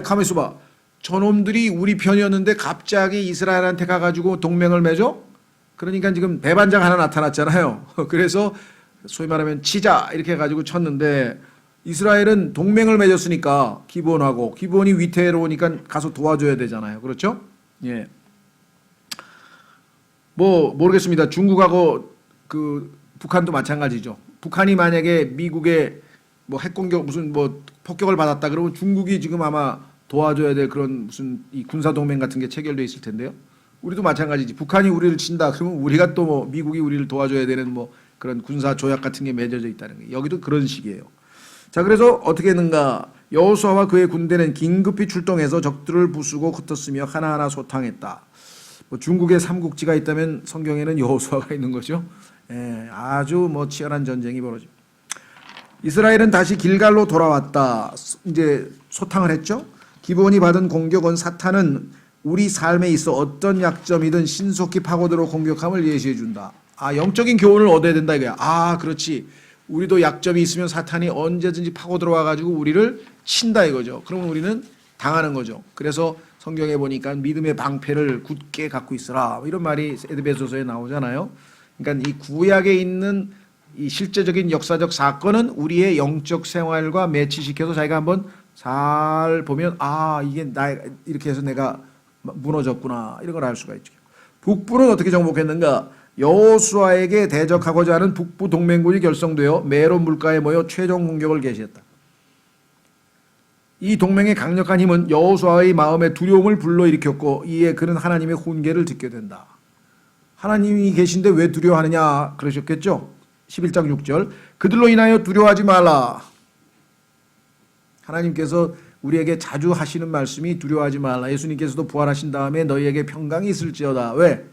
S1: 가만 있어봐. 저놈들이 우리 편이었는데 갑자기 이스라엘한테 가가지고 동맹을 맺어? 그러니까 지금 배반장 하나 나타났잖아요. 그래서 소위 말하면 치자 이렇게 해가지고 쳤는데, 이스라엘은 동맹을 맺었으니까 기브온하고, 기브온이 위태로우니까 가서 도와줘야 되잖아요. 그렇죠? 예. 모르겠습니다. 중국하고 북한도 마찬가지죠. 북한이 만약에 미국의 핵공격 폭격을 받았다 그러면 중국이 지금 아마 도와줘야 될 그런 무슨 이 군사 동맹 같은 게 체결돼 있을 텐데요. 우리도 마찬가지지. 북한이 우리를 친다 그러면 우리가 또 미국이 우리를 도와줘야 되는 그런 군사 조약 같은 게 맺어져 있다는 거예요. 여기도 그런 식이에요. 자, 그래서 어떻게 했는가? 여호수아와 그의 군대는 긴급히 출동해서 적들을 부수고 흩었으며 하나하나 소탕했다. 중국에 삼국지가 있다면 성경에는 여호수아가 있는 거죠. 예, 아주 치열한 전쟁이 벌어집니다. 이스라엘은 다시 길갈로 돌아왔다. 이제 소탕을 했죠. 기브온이 받은 공격은 사탄은 우리 삶에 있어 어떤 약점이든 신속히 파고들어 공격함을 예시해 준다. 영적인 교훈을 얻어야 된다 이거야. 그렇지. 우리도 약점이 있으면 사탄이 언제든지 파고 들어와 가지고 우리를 친다 이거죠. 그러면 우리는 당하는 거죠. 그래서 성경에 보니까 믿음의 방패를 굳게 갖고 있어라, 이런 말이 에베소서에 나오잖아요. 그러니까 이 구약에 있는 이 실제적인 역사적 사건은 우리의 영적 생활과 매치시켜서 자기가 한번 잘 보면 이게 이렇게 해서 내가 무너졌구나, 이런 걸 알 수가 있죠. 북부는 어떻게 정복했는가? 여호수아에게 대적하고자 하는 북부 동맹군이 결성되어 메론 물가에 모여 최종 공격을 개시했다. 이 동맹의 강력한 힘은 여호수아의 마음에 두려움을 불러일으켰고, 이에 그는 하나님의 훈계를 듣게 된다. 하나님이 계신데 왜 두려워하느냐 그러셨겠죠. 11장 6절, 그들로 인하여 두려워하지 말라. 하나님께서 우리에게 자주 하시는 말씀이 두려워하지 말라. 예수님께서도 부활하신 다음에 너희에게 평강이 있을지어다. 왜?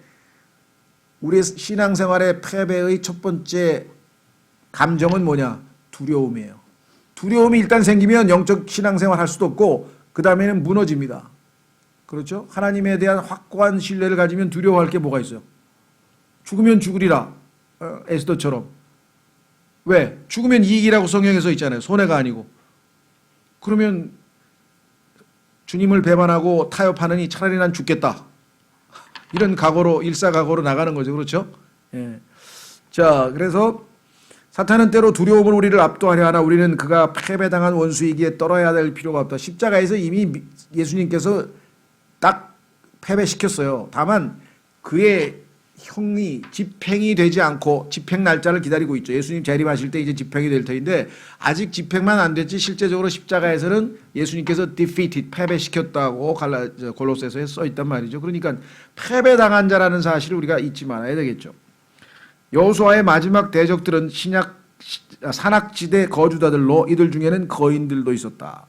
S1: 우리의 신앙생활의 패배의 첫 번째 감정은 뭐냐? 두려움이에요. 두려움이 일단 생기면 영적 신앙생활 할 수도 없고 그 다음에는 무너집니다. 그렇죠? 하나님에 대한 확고한 신뢰를 가지면 두려워할 게 뭐가 있어요? 죽으면 죽으리라. 에스더처럼. 왜? 죽으면 이익이라고 성경에 써 있잖아요. 손해가 아니고. 그러면 주님을 배반하고 타협하느니 차라리 난 죽겠다. 이런 각오로, 일사각오로 나가는 거죠. 그렇죠? 예. 자, 그래서 사탄은 때로 두려움은 우리를 압도하려 하나 우리는 그가 패배당한 원수이기에 떨어야 될 필요가 없다. 십자가에서 이미 예수님께서 딱 패배시켰어요. 다만 그의 형이 집행이 되지 않고 집행 날짜를 기다리고 있죠. 예수님 재림하실 때 이제 집행이 될 터인데 아직 집행만 안 됐지 실제적으로 십자가에서는 예수님께서 defeated, 패배시켰다고 골로새서에 써 있단 말이죠. 그러니까 패배당한 자라는 사실을 우리가 잊지 말아야 되겠죠. 여호수아의 마지막 대적들은 산악지대 거주자들로 이들 중에는 거인들도 있었다.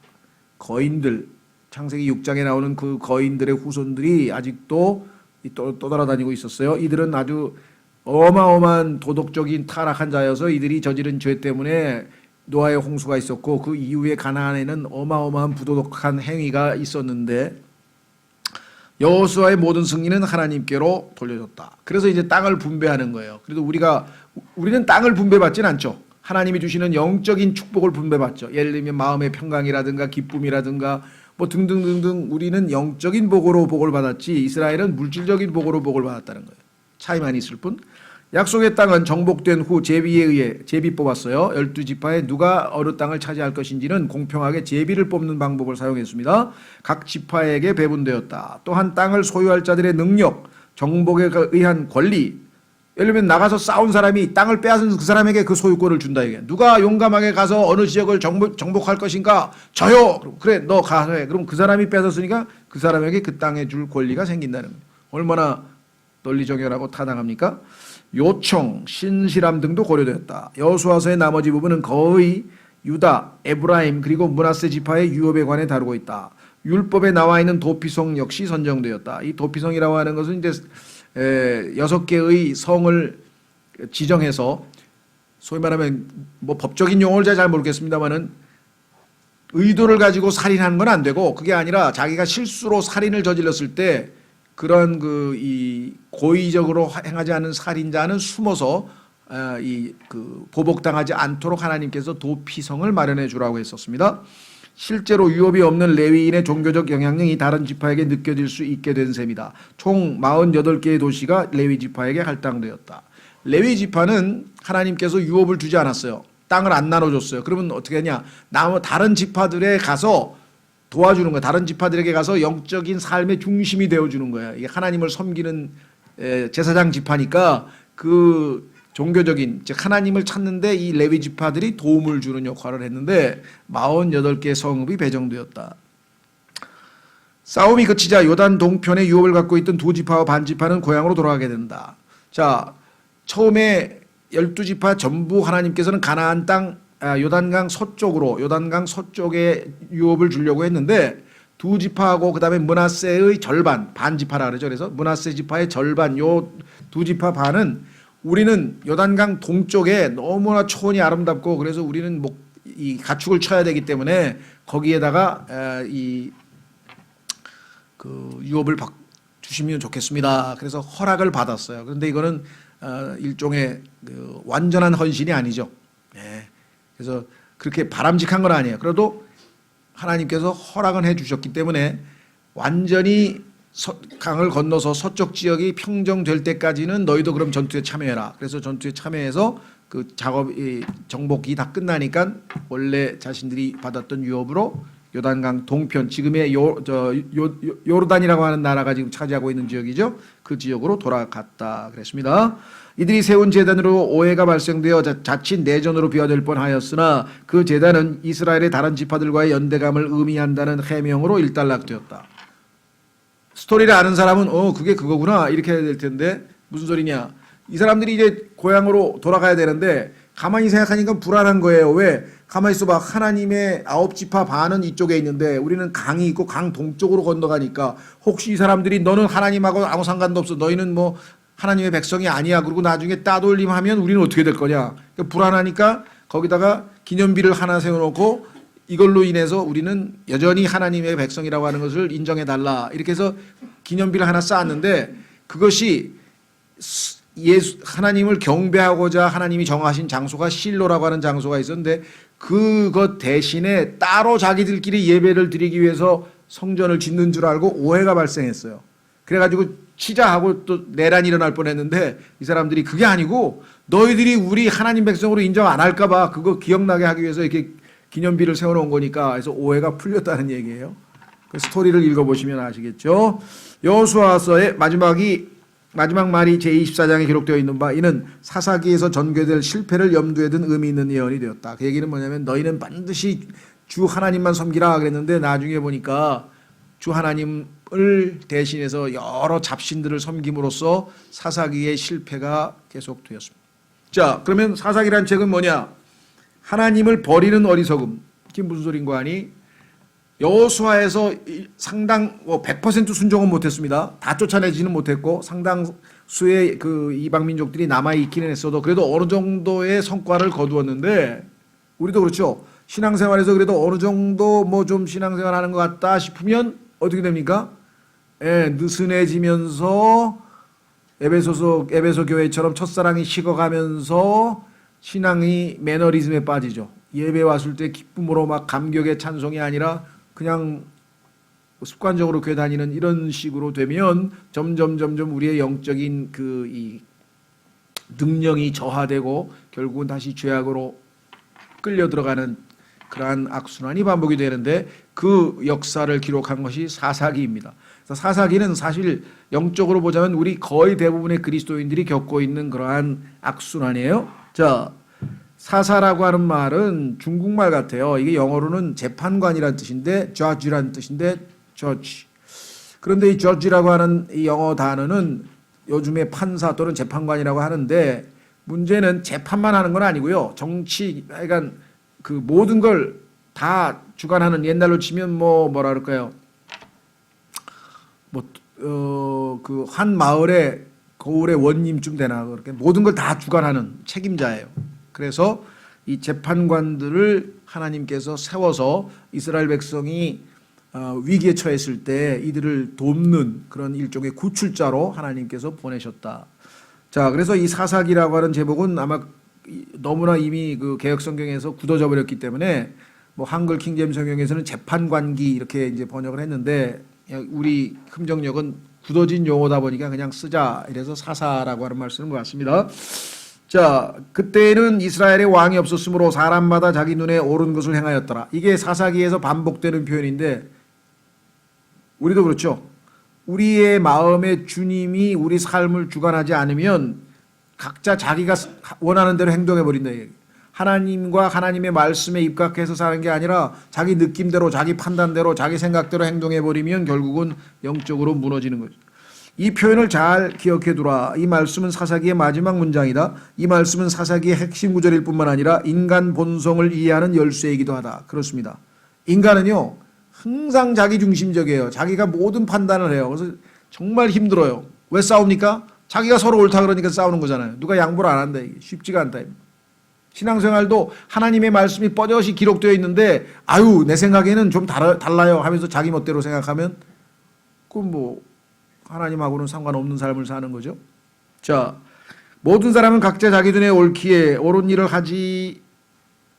S1: 거인들, 창세기 6장에 나오는 그 거인들의 후손들이 아직도 또 돌아다니고 있었어요. 이들은 아주 어마어마한 도덕적인 타락한 자여서 이들이 저지른 죄 때문에 노아의 홍수가 있었고 그 이후에 가나안에는 어마어마한 부도덕한 행위가 있었는데 여호수아의 모든 승리는 하나님께로 돌려졌다. 그래서 이제 땅을 분배하는 거예요. 그래도 우리는 땅을 분배받지는 않죠. 하나님이 주시는 영적인 축복을 분배받죠. 예를 들면 마음의 평강이라든가 기쁨이라든가 등등등등 우리는 영적인 복으로 복을 받았지 이스라엘은 물질적인 복으로 복을 받았다는 거예요. 차이만 있을 뿐. 약속의 땅은 정복된 후 제비에 의해 제비 뽑았어요. 12지파에 누가 어느 땅을 차지할 것인지는 공평하게 제비를 뽑는 방법을 사용했습니다. 각 지파에게 배분되었다. 또한 땅을 소유할 자들의 능력, 정복에 의한 권리, 예를 들면 나가서 싸운 사람이 땅을 빼앗은 그 사람에게 그 소유권을 준다 이게. 누가 용감하게 가서 어느 지역을 정복할 것인가? 저요. 그럼 그래 너 가서 해. 그럼 그 사람이 뺏었으니까 그 사람에게 그 땅에 줄 권리가 생긴다는 거예요. 얼마나 논리정연하고 타당합니까? 요청, 신실함 등도 고려되었다. 여호수아서의 나머지 부분은 거의 유다, 에브라임 그리고 므낫세 지파의 유업에 관해 다루고 있다. 율법에 나와 있는 도피성 역시 선정되었다. 이 도피성이라고 하는 것은 이제 6개의 성을 지정해서 소위 말하면 뭐 법적인 용어를 잘 모르겠습니다만은 의도를 가지고 살인하는 건 안 되고 그게 아니라 자기가 실수로 살인을 저질렀을 때 그런 이 고의적으로 행하지 않은 살인자는 숨어서 보복당하지 않도록 하나님께서 도피성을 마련해 주라고 했었습니다. 실제로 유업이 없는 레위인의 종교적 영향력이 다른 지파에게 느껴질 수 있게 된 셈이다. 총 48개의 도시가 레위 지파에게 할당되었다. 레위 지파는 하나님께서 유업을 주지 않았어요. 땅을 안 나눠줬어요. 그러면 어떻게 하냐? 다른 지파들에 가서 도와주는 거야. 다른 지파들에게 가서 영적인 삶의 중심이 되어주는 거야. 이게 하나님을 섬기는 제사장 지파니까 그 종교적인 즉 하나님을 찾는데 이 레위 지파들이 도움을 주는 역할을 했는데 48개의 성읍이 배정되었다. 싸움이 그치자 요단 동편에 유업을 갖고 있던 두 지파와 반 지파는 고향으로 돌아가게 된다. 자, 처음에 12지파 전부 하나님께서는 가나안 땅 요단강 서쪽에 유업을 주려고 했는데 두 지파하고 그다음에 므낫세의 절반, 반 지파라 그러죠. 그래서 므낫세 지파의 절반, 요 두 지파 반은 우리는 요단강 동쪽에 너무나 초원이 아름답고 그래서 우리는 이 가축을 쳐야 되기 때문에 거기에다가 유업을 주시면 좋겠습니다. 그래서 허락을 받았어요. 그런데 이거는 일종의 완전한 헌신이 아니죠. 네. 그래서 그렇게 바람직한 건 아니에요. 그래도 하나님께서 허락은 해주셨기 때문에 완전히 강을 건너서 서쪽 지역이 평정될 때까지는 너희도 그럼 전투에 참여해라. 그래서 전투에 참여해서 그 작업이 정복이 다 끝나니까 원래 자신들이 받았던 유업으로 요단강 동편 지금의 요르단이라고 하는 나라가 지금 차지하고 있는 지역이죠. 그 지역으로 돌아갔다 그랬습니다. 이들이 세운 제단으로 오해가 발생되어 자칫 내전으로 비화될 뻔하였으나 그 제단은 이스라엘의 다른 지파들과의 연대감을 의미한다는 해명으로 일단락되었다. 스토리를 아는 사람은 그게 그거구나 이렇게 해야 될 텐데 무슨 소리냐. 이 사람들이 이제 고향으로 돌아가야 되는데 가만히 생각하니까 불안한 거예요. 왜? 가만히 있어봐. 하나님의 9지파 반은 이쪽에 있는데 우리는 강이 있고 강 동쪽으로 건너가니까 혹시 이 사람들이 너는 하나님하고 아무 상관도 없어. 너희는 뭐 하나님의 백성이 아니야. 그리고 나중에 따돌림하면 우리는 어떻게 될 거냐. 그러니까 불안하니까 거기다가 기념비를 하나 세워놓고 이걸로 인해서 우리는 여전히 하나님의 백성이라고 하는 것을 인정해달라. 이렇게 해서 기념비를 하나 쌓았는데 그것이 하나님을 경배하고자 하나님이 정하신 장소가 실로라고 하는 장소가 있었는데 그것 대신에 따로 자기들끼리 예배를 드리기 위해서 성전을 짓는 줄 알고 오해가 발생했어요. 그래가지고 치자하고 또 내란이 일어날 뻔했는데 이 사람들이 그게 아니고 너희들이 우리 하나님 백성으로 인정 안 할까봐 그거 기억나게 하기 위해서 이렇게 기념비를 세워놓은 거니까 그래서 오해가 풀렸다는 얘기예요. 그 스토리를 읽어보시면 아시겠죠. 여호수아서의 마지막 말이 제24장에 기록되어 있는 바 이는 사사기에서 전개될 실패를 염두에 둔 의미 있는 예언이 되었다. 그 얘기는 뭐냐면 너희는 반드시 주 하나님만 섬기라 그랬는데 나중에 보니까 주 하나님을 대신해서 여러 잡신들을 섬김으로써 사사기의 실패가 계속되었습니다. 자, 그러면 사사기란 책은 뭐냐? 하나님을 버리는 어리석음. 이게 무슨 소린 거 아니? 여호수아에서 상당 100% 순종은 못했습니다. 다 쫓아내지는 못했고 상당수의 그 이방 민족들이 남아 있기는 했어도 그래도 어느 정도의 성과를 거두었는데 우리도 그렇죠. 신앙생활에서 그래도 어느 정도 뭐 좀 신앙생활하는 것 같다 싶으면 어떻게 됩니까? 느슨해지면서 에베소 교회처럼 첫사랑이 식어가면서 신앙이 매너리즘에 빠지죠. 예배 왔을 때 기쁨으로 막 감격의 찬송이 아니라 그냥 습관적으로 교회 다니는 이런 식으로 되면 점점 우리의 영적인 이 능력이 저하되고 결국은 다시 죄악으로 끌려 들어가는 그러한 악순환이 반복이 되는데 그 역사를 기록한 것이 사사기입니다. 그래서 사사기는 사실 영적으로 보자면 우리 거의 대부분의 그리스도인들이 겪고 있는 그러한 악순환이에요. 자, 사사라고 하는 말은 중국말 같아요. 이게 영어로는 재판관이라는 뜻인데 judge라는 뜻인데 judge. 그런데 이 judge라고 하는 이 영어 단어는 요즘에 판사 또는 재판관이라고 하는데 문제는 재판만 하는 건 아니고요. 정치, 그러니까 그 모든 걸 다 주관하는, 옛날로 치면 뭐라 그럴까요? 그 한 마을의 거울의 원님쯤 되나, 그렇게 모든 걸 다 주관하는 책임자예요. 그래서 이 재판관들을 하나님께서 세워서 이스라엘 백성이 위기에 처했을 때 이들을 돕는 그런 일종의 구출자로 하나님께서 보내셨다. 자, 그래서 이 사사기라고 하는 제목은 아마 너무나 이미 그 개역 성경에서 굳어져 버렸기 때문에 뭐 한글 킹제임 성경에서는 재판관기 이렇게 이제 번역을 했는데 우리 금정역은 굳어진 용어다 보니까 그냥 쓰자 이래서 사사라고 하는 말 쓰는 것 같습니다. 자, 그때는 이스라엘에 왕이 없었으므로 사람마다 자기 눈에 옳은 것을 행하였더라. 이게 사사기에서 반복되는 표현인데 우리도 그렇죠. 우리의 마음에 주님이 우리 삶을 주관하지 않으면 각자 자기가 원하는 대로 행동해 버린다. 하나님과 하나님의 말씀에 입각해서 사는 게 아니라 자기 느낌대로, 자기 판단대로, 자기 생각대로 행동해 버리면 결국은 영적으로 무너지는 거죠. 이 표현을 잘 기억해 두라. 이 말씀은 사사기의 마지막 문장이다. 이 말씀은 사사기의 핵심 구절일 뿐만 아니라 인간 본성을 이해하는 열쇠이기도 하다. 그렇습니다. 인간은요 항상 자기 중심적이에요. 자기가 모든 판단을 해요. 그래서 정말 힘들어요. 왜 싸웁니까? 자기가 서로 옳다 그러니까 싸우는 거잖아요. 누가 양보를 안 한다. 이게 쉽지가 않다. 신앙생활도 하나님의 말씀이 뻗어시 기록되어 있는데 아유 내 생각에는 좀 달라요 하면서 자기 멋대로 생각하면 그건 뭐 하나님하고는 상관없는 삶을 사는 거죠. 자, 모든 사람은 각자 자기 눈에 옳기에 옳은 일을 하지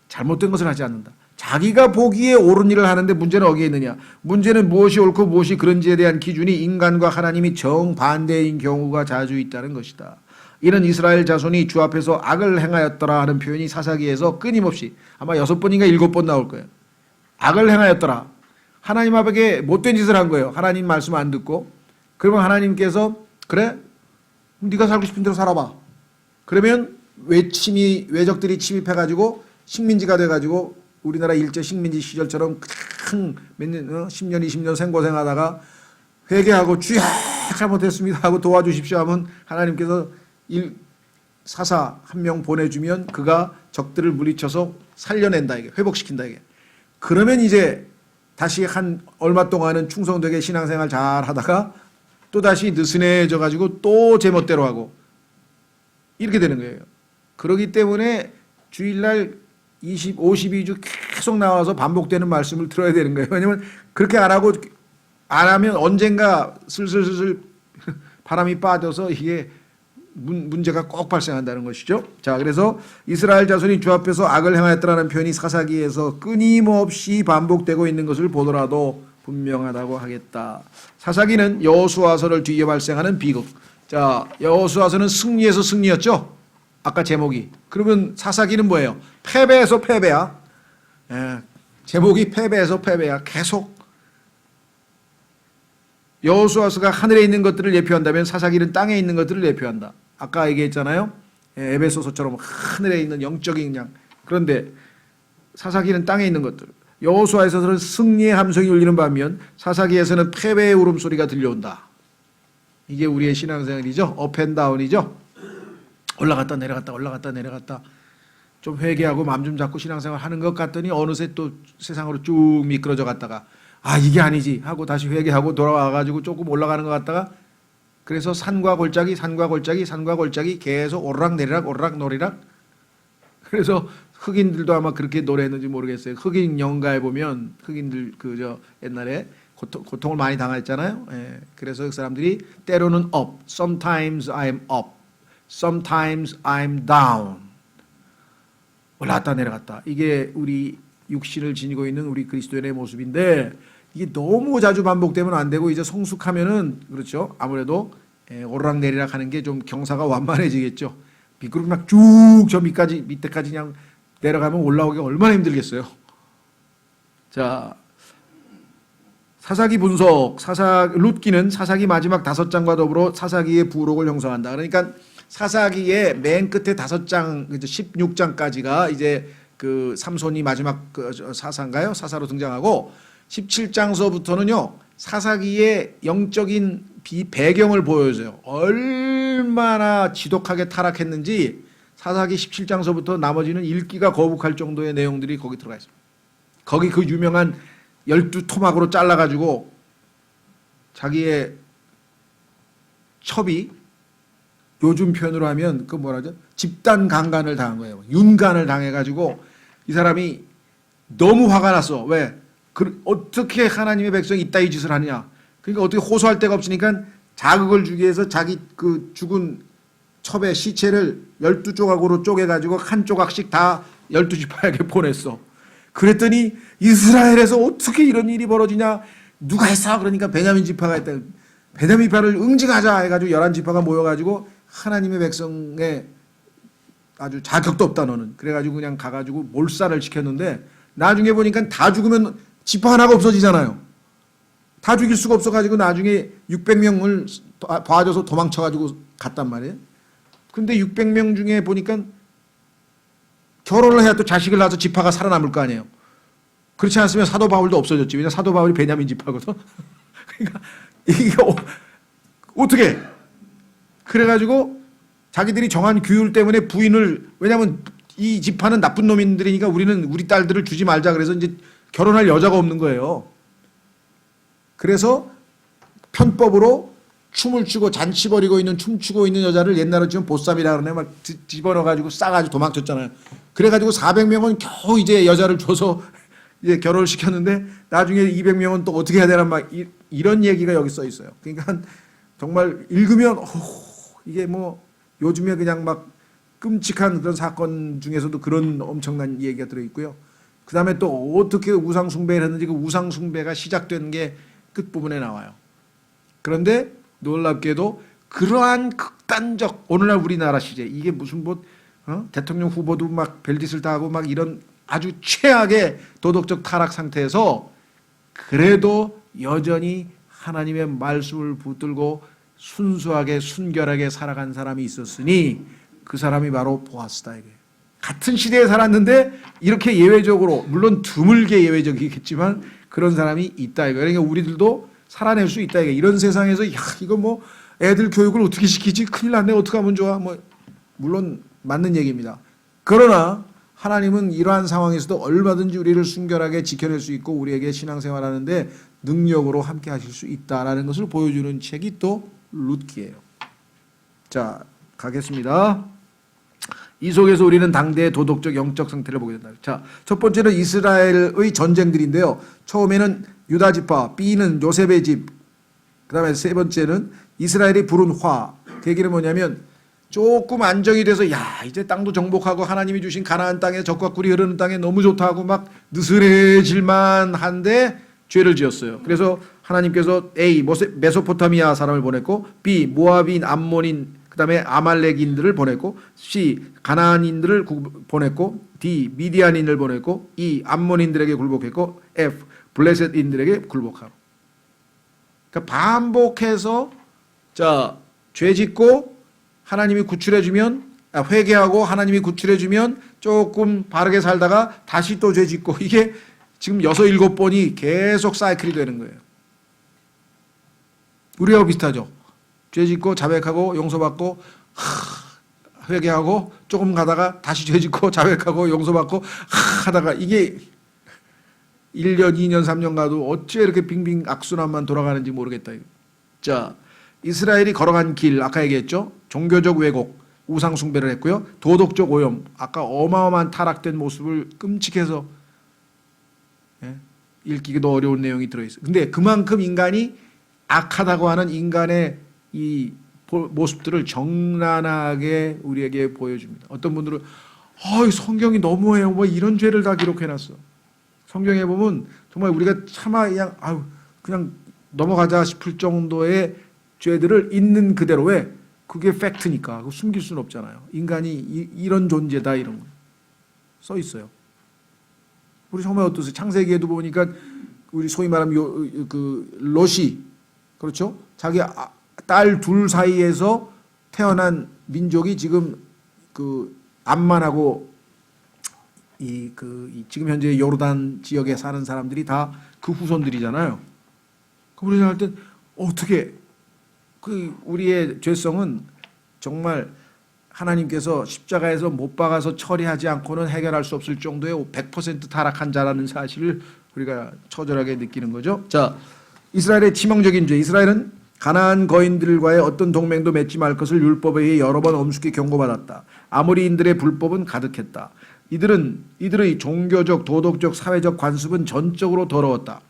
S1: 잘못된 것을 하지 않는다. 자기가 보기에 옳은 일을 하는데 문제는 어디에 있느냐? 문제는 무엇이 옳고 무엇이 그런지에 대한 기준이 인간과 하나님이 정반대인 경우가 자주 있다는 것이다. 이는 이스라엘 자손이 주 앞에서 악을 행하였더라 하는 표현이 사사기에서 끊임없이 아마 6번인가 7번 나올 거예요. 악을 행하였더라. 하나님 앞에 못된 짓을 한 거예요. 하나님 말씀 안 듣고. 그러면 하나님께서 그래? 네가 살고 싶은 대로 살아봐. 그러면 외적들이 침입해가지고 식민지가 돼가지고 우리나라 일제 식민지 시절처럼 큰 몇 년, 10년, 20년 생고생하다가 회개하고 주야 잘못했습니다 하고 도와주십시오 하면 하나님께서 사사 한 명 보내주면 그가 적들을 물리쳐서 살려낸다, 이게 회복시킨다. 이게 그러면 이제 다시 한 얼마 동안은 충성되게 신앙생활 잘 하다가 또 다시 느슨해져 가지고 또 제멋대로 하고 이렇게 되는 거예요. 그렇기 때문에 주일날 52주 계속 나와서 반복되는 말씀을 들어야 되는 거예요. 왜냐하면 그렇게 안 하면 언젠가 슬슬 바람이 빠져서 이게 문제가 꼭 발생한다는 것이죠. 자, 그래서 이스라엘 자손이 주 앞에서 악을 행하였다라는 표현이 사사기에서 끊임없이 반복되고 있는 것을 보더라도 분명하다고 하겠다. 사사기는 여호수아서를 뒤에 발생하는 비극. 자, 여호수아서는 승리에서 승리였죠. 아까 제목이. 그러면 사사기는 뭐예요? 패배에서 패배야. 제목이 패배에서 패배야. 계속. 여호수아서가 하늘에 있는 것들을 예표한다면 사사기는 땅에 있는 것들을 예표한다. 아까 얘기했잖아요. 에베소서처럼 하늘에 있는 영적인 양. 그런데 사사기는 땅에 있는 것들. 여호수아에서는 승리의 함성이 울리는 반면 사사기에서는 패배의 울음소리가 들려온다. 이게 우리의 신앙생활이죠. 업앤다운이죠. 올라갔다 내려갔다 올라갔다 내려갔다. 좀 회개하고 마음 좀 잡고 신앙생활 하는 것 같더니 어느새 또 세상으로 쭉 미끄러져 갔다가 아 이게 아니지 하고 다시 회개하고 돌아와가지고 조금 올라가는 것 같다가 그래서 산과 골짜기 산과 골짜기 산과 골짜기 계속 오르락내리락 오르락노리락. 그래서 흑인들도 아마 그렇게 노래했는지 모르겠어요. 흑인 영가에 보면 흑인들 그저 옛날에 고통을 많이 당했잖아요. 그래서 그 사람들이 때로는 up, sometimes I'm up, sometimes I'm down. 올라갔다 내려갔다. 이게 우리 육신을 지니고 있는 우리 그리스도인의 모습인데 이게 너무 자주 반복되면 안 되고 이제 성숙하면은 그렇죠. 아무래도 오르락내리락 하는 게 좀 경사가 완만해지겠죠. 그리고 막 쭉 저 밑에까지 그냥 내려가면 올라오기 얼마나 힘들겠어요. 자, 사사기 분석, 룻기는 사사기 마지막 5장과 더불어 사사기의 부록을 형성한다. 그러니까 사사기의 맨 끝에 5장, 16장까지가 이제 그 삼손이 마지막 그 사사인가요? 사사로 등장하고 17장서부터는요 사사기의 영적인 배경을 보여줘요. 얼마나 지독하게 타락했는지 사사기 17장서부터 나머지는 읽기가 거북할 정도의 내용들이 거기 들어가 있습니다. 거기 그 유명한 12토막으로 잘라가지고 자기의 첩이 요즘 표현으로 하면 그 뭐라죠? 집단 강간을 당한 거예요. 윤간을 당해가지고 이 사람이 너무 화가 났어. 왜? 어떻게 하나님의 백성이 이따위 짓을 하느냐. 그러니까 어떻게 호소할 데가 없으니까 자극을 주기 위해서 자기 그 죽은 첩의 시체를 12조각으로 쪼개가지고 한 조각씩 다 12지파에게 보냈어. 그랬더니 이스라엘에서 어떻게 이런 일이 벌어지냐. 누가 했어? 그러니까 베냐민 지파가 했다. 베냐민 지파를 응징하자 해가지고 11지파가 모여가지고 하나님의 백성에 아주 자격도 없다 너는. 그래가지고 그냥 가가지고 몰살을 시켰는데 나중에 보니까 다 죽으면 지파 하나가 없어지잖아요. 다 죽일 수가 없어가지고 나중에 600명을 봐줘서 도망쳐가지고 갔단 말이에요. 근데 600명 중에 보니까 결혼을 해야 또 자식을 낳아서 지파가 살아남을 거 아니에요. 그렇지 않았으면 사도 바울도 없어졌지. 왜냐면 사도 바울이 베냐민 지파거든. 그러니까 이게 어떻게? 그래가지고 자기들이 정한 규율 때문에 부인을, 왜냐면 이 지파는 나쁜 놈들이니까 우리 딸들을 주지 말자 그래서 이제 결혼할 여자가 없는 거예요. 그래서 편법으로 춤을 추고 잔치 벌이고 있는 춤추고 있는 여자를 옛날에 지금 보쌈이라 그러네 막 집어넣어가지고 싸가지고 도망쳤잖아요. 그래가지고 400명은 겨우 이제 여자를 줘서 이제 결혼을 시켰는데 나중에 200명은 또 어떻게 해야 되나 막 이런 얘기가 여기 써 있어요. 그러니까 정말 읽으면 이게 뭐 요즘에 그냥 막 끔찍한 그런 사건 중에서도 그런 엄청난 얘기가 들어있고요. 그 다음에 또 어떻게 우상 숭배를 했는지 그 우상 숭배가 시작된 게 끝부분에 나와요. 그런데 놀랍게도 그러한 극단적 오늘날 우리나라 시제 이게 무슨 뭐 대통령 후보도 막 별짓을 다 하고 막 이런 아주 최악의 도덕적 타락 상태에서 그래도 여전히 하나님의 말씀을 붙들고 순수하게 순결하게 살아간 사람이 있었으니 그 사람이 바로 보아스다 이게. 같은 시대에 살았는데 이렇게 예외적으로 물론 드물게 예외적이겠지만 그런 사람이 있다 이거. 그러니까 우리들도 살아낼 수 있다 이거. 이런 세상에서 야 이거 뭐 애들 교육을 어떻게 시키지? 큰일 났네. 어떻게 하면 좋아? 뭐 물론 맞는 얘기입니다. 그러나 하나님은 이러한 상황에서도 얼마든지 우리를 순결하게 지켜낼 수 있고 우리에게 신앙생활하는데 능력으로 함께 하실 수 있다라는 것을 보여주는 책이 또 룻기예요. 자, 가겠습니다. 이 속에서 우리는 당대의 도덕적 영적 상태를 보게 된다. 자, 첫 번째는 이스라엘의 전쟁들인데요. 처음에는 유다 지파, B는 요셉의 집. 그다음에 세 번째는 이스라엘이 부른 화. 그 얘기는 뭐냐면 조금 안정이 돼서 야 이제 땅도 정복하고 하나님이 주신 가나안 땅에 적과 꿀이 흐르는 땅에 너무 좋다 하고 막 느슨해질만 한데 죄를 지었어요. 그래서 하나님께서 A 메소포타미아 사람을 보냈고 B 모압인 암몬인 그다음에 아말렉인들을 보냈고 C 가나안인들을 보냈고 D 미디안인을 보냈고 E 암몬인들에게 굴복했고 F 블레셋인들에게 굴복하고. 그러니까 반복해서 자 죄짓고 하나님이 구출해주면 회개하고 하나님이 구출해주면 조금 바르게 살다가 다시 또 죄짓고 이게 지금 6, 7번이 계속 사이클이 되는 거예요. 우리하고 비슷하죠. 죄짓고 자백하고 용서받고 회개하고 조금 가다가 다시 죄짓고 자백하고 용서받고 하다가 이게 1년, 2년, 3년 가도 어째 이렇게 빙빙 악순환만 돌아가는지 모르겠다. 자, 이스라엘이 걸어간 길 아까 얘기했죠. 종교적 왜곡, 우상 숭배를 했고요. 도덕적 오염, 아까 어마어마한 타락된 모습을 끔찍해서 읽기도 어려운 내용이 들어있어요. 근데 그만큼 인간이 악하다고 하는 인간의 이 모습들을 정난하게 우리에게 보여줍니다. 어떤 분들은 성경이 너무해요. 뭐 이런 죄를 다 기록해놨어. 성경에 보면 정말 우리가 차마 그냥 넘어가자 싶을 정도의 죄들을 있는 그대로 왜 그게 팩트니까 그거 숨길 수는 없잖아요. 인간이 이런 존재다 이런 거 써 있어요. 우리 처음에 어떠세요? 창세기에도 보니까 우리 소위 말하면 그 롯이 그렇죠? 자기 딸 둘 사이에서 태어난 민족이 지금 그 암만하고 지금 현재 요르단 지역에 사는 사람들이 다 그 후손들이잖아요. 그럼 우리가 할 때 어떻게 그 우리의 죄성은 정말 하나님께서 십자가에서 못 박아서 처리하지 않고는 해결할 수 없을 정도의 100% 타락한 자라는 사실을 우리가 처절하게 느끼는 거죠. 자, 이스라엘의 치명적인 죄. 이스라엘은 가나안 거인들과의 어떤 동맹도 맺지 말 것을 율법에 의해 여러 번 엄숙히 경고받았다. 아모리인들의 불법은 가득했다. 이들의 종교적, 도덕적, 사회적 관습은 전적으로 더러웠다.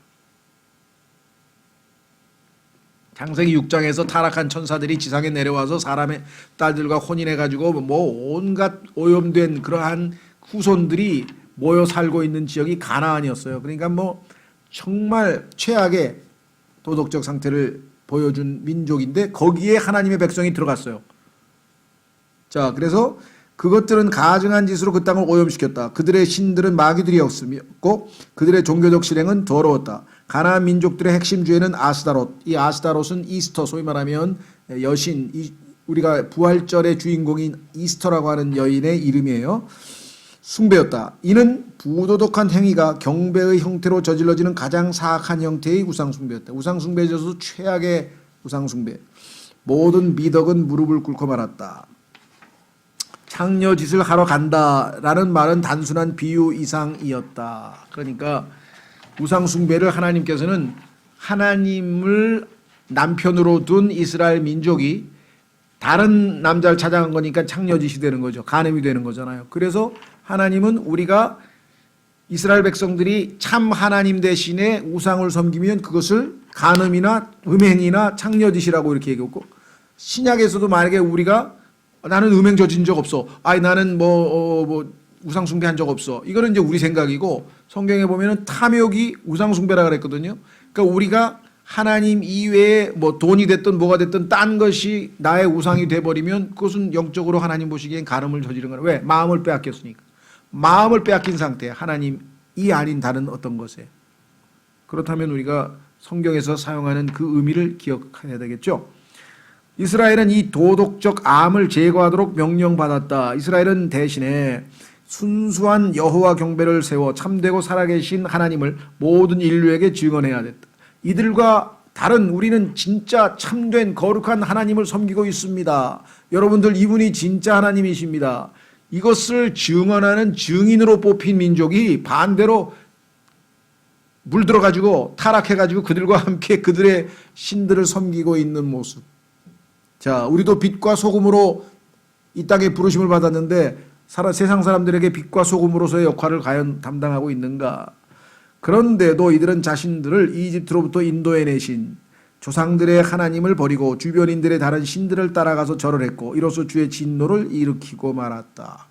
S1: 창세기 6장에서 타락한 천사들이 지상에 내려와서 사람의 딸들과 혼인해가지고 뭐 온갖 오염된 그러한 후손들이 모여 살고 있는 지역이 가나안이었어요. 그러니까 뭐 정말 최악의 도덕적 상태를 보여준 민족인데 거기에 하나님의 백성이 들어갔어요. 자, 그래서 그것들은 가증한 짓으로 그 땅을 오염시켰다. 그들의 신들은 마귀들이었고 그들의 종교적 실행은 더러웠다. 가나안 민족들의 핵심 주에는 아스다롯. 이 아스다롯은 이스터, 소위 말하면 여신, 우리가 부활절의 주인공인 이스터라고 하는 여인의 이름이에요. 숭배였다. 이는 부도덕한 행위가 경배의 형태로 저질러지는 가장 사악한 형태의 우상숭배였다. 우상숭배에 있어서 최악의 우상숭배. 모든 미덕은 무릎을 꿇고 말았다. 창녀짓을 하러 간다라는 말은 단순한 비유 이상이었다. 그러니까 우상숭배를 하나님께서는 하나님을 남편으로 둔 이스라엘 민족이 다른 남자를 찾아간 거니까 창녀짓이 되는 거죠. 간음이 되는 거잖아요. 그래서 하나님은 우리가 이스라엘 백성들이 참 하나님 대신에 우상을 섬기면 그것을 간음이나 음행이나 창녀짓이라고 이렇게 얘기했고, 신약에서도 만약에 우리가 나는 음행 저진 적 없어. 나는 우상 숭배한 적 없어. 이거는 이제 우리 생각이고 성경에 보면은 탐욕이 우상 숭배라 그랬거든요. 그러니까 우리가 하나님 이외에 뭐 돈이 됐든 뭐가 됐든 딴 것이 나의 우상이 돼 버리면 그것은 영적으로 하나님 보시기엔 간음을 저지른 거예요. 왜? 마음을 빼앗겼으니까. 마음을 빼앗긴 상태. 하나님이 아닌 다른 어떤 것에. 그렇다면 우리가 성경에서 사용하는 그 의미를 기억해야 되겠죠. 이스라엘은 이 도덕적 암을 제거하도록 명령받았다. 이스라엘은 대신에 순수한 여호와 경배를 세워 참되고 살아계신 하나님을 모든 인류에게 증언해야 됐다. 이들과 다른 우리는 진짜 참된 거룩한 하나님을 섬기고 있습니다. 여러분들 이분이 진짜 하나님이십니다. 이것을 증언하는 증인으로 뽑힌 민족이 반대로 물들어가지고 타락해가지고 그들과 함께 그들의 신들을 섬기고 있는 모습. 자, 우리도 빛과 소금으로 이 땅에 부르심을 받았는데 세상 사람들에게 빛과 소금으로서의 역할을 과연 담당하고 있는가? 그런데도 이들은 자신들을 이집트로부터 인도해내신 조상들의 하나님을 버리고 주변인들의 다른 신들을 따라가서 절을 했고 이로써 주의 진노를 일으키고 말았다.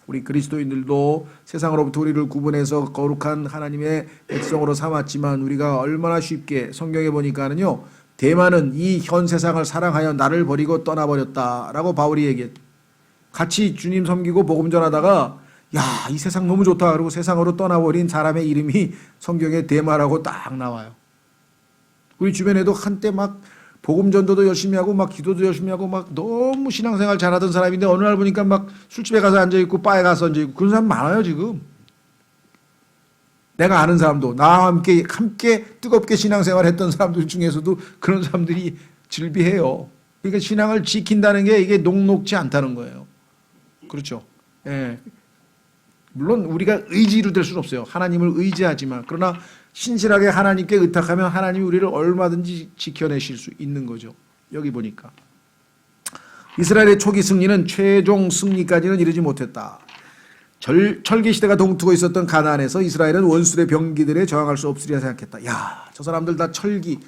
S1: 우리 그리스도인들도 세상으로부터 우리를 구분해서 거룩한 하나님의 백성으로 삼았지만 우리가 얼마나 쉽게 성경에 보니까는요. 대만은 이 현 세상을 사랑하여 나를 버리고 떠나버렸다라고 바울이 얘기했죠. 같이 주님 섬기고 복음 전하다가 야, 이 세상 너무 좋다 그러고 세상으로 떠나버린 사람의 이름이 성경에 대마라고 딱 나와요. 우리 주변에도 한때 막 복음 전도도 열심히 하고 막 기도도 열심히 하고 막 너무 신앙생활 잘하던 사람인데 어느 날 보니까 막 술집에 가서 앉아있고 바에 가서 앉아있고 그런 사람 많아요 지금. 내가 아는 사람도 나와 함께 뜨겁게 신앙생활 했던 사람들 중에서도 그런 사람들이 즐비해요. 그러니까 신앙을 지킨다는 게 이게 녹록지 않다는 거예요. 그렇죠. 예. 물론 우리가 의지로 될 수는 없어요. 하나님을 의지하지만 그러나 신실하게 하나님께 의탁하면 하나님이 우리를 얼마든지 지켜내실 수 있는 거죠. 여기 보니까 이스라엘의 초기 승리는 최종 승리까지는 이르지 못했다. 철기 시대가 동트고 있었던 가나안에서 이스라엘은 원수의 병기들에 저항할 수 없으리라 생각했다. 야, 저 사람들 다 철기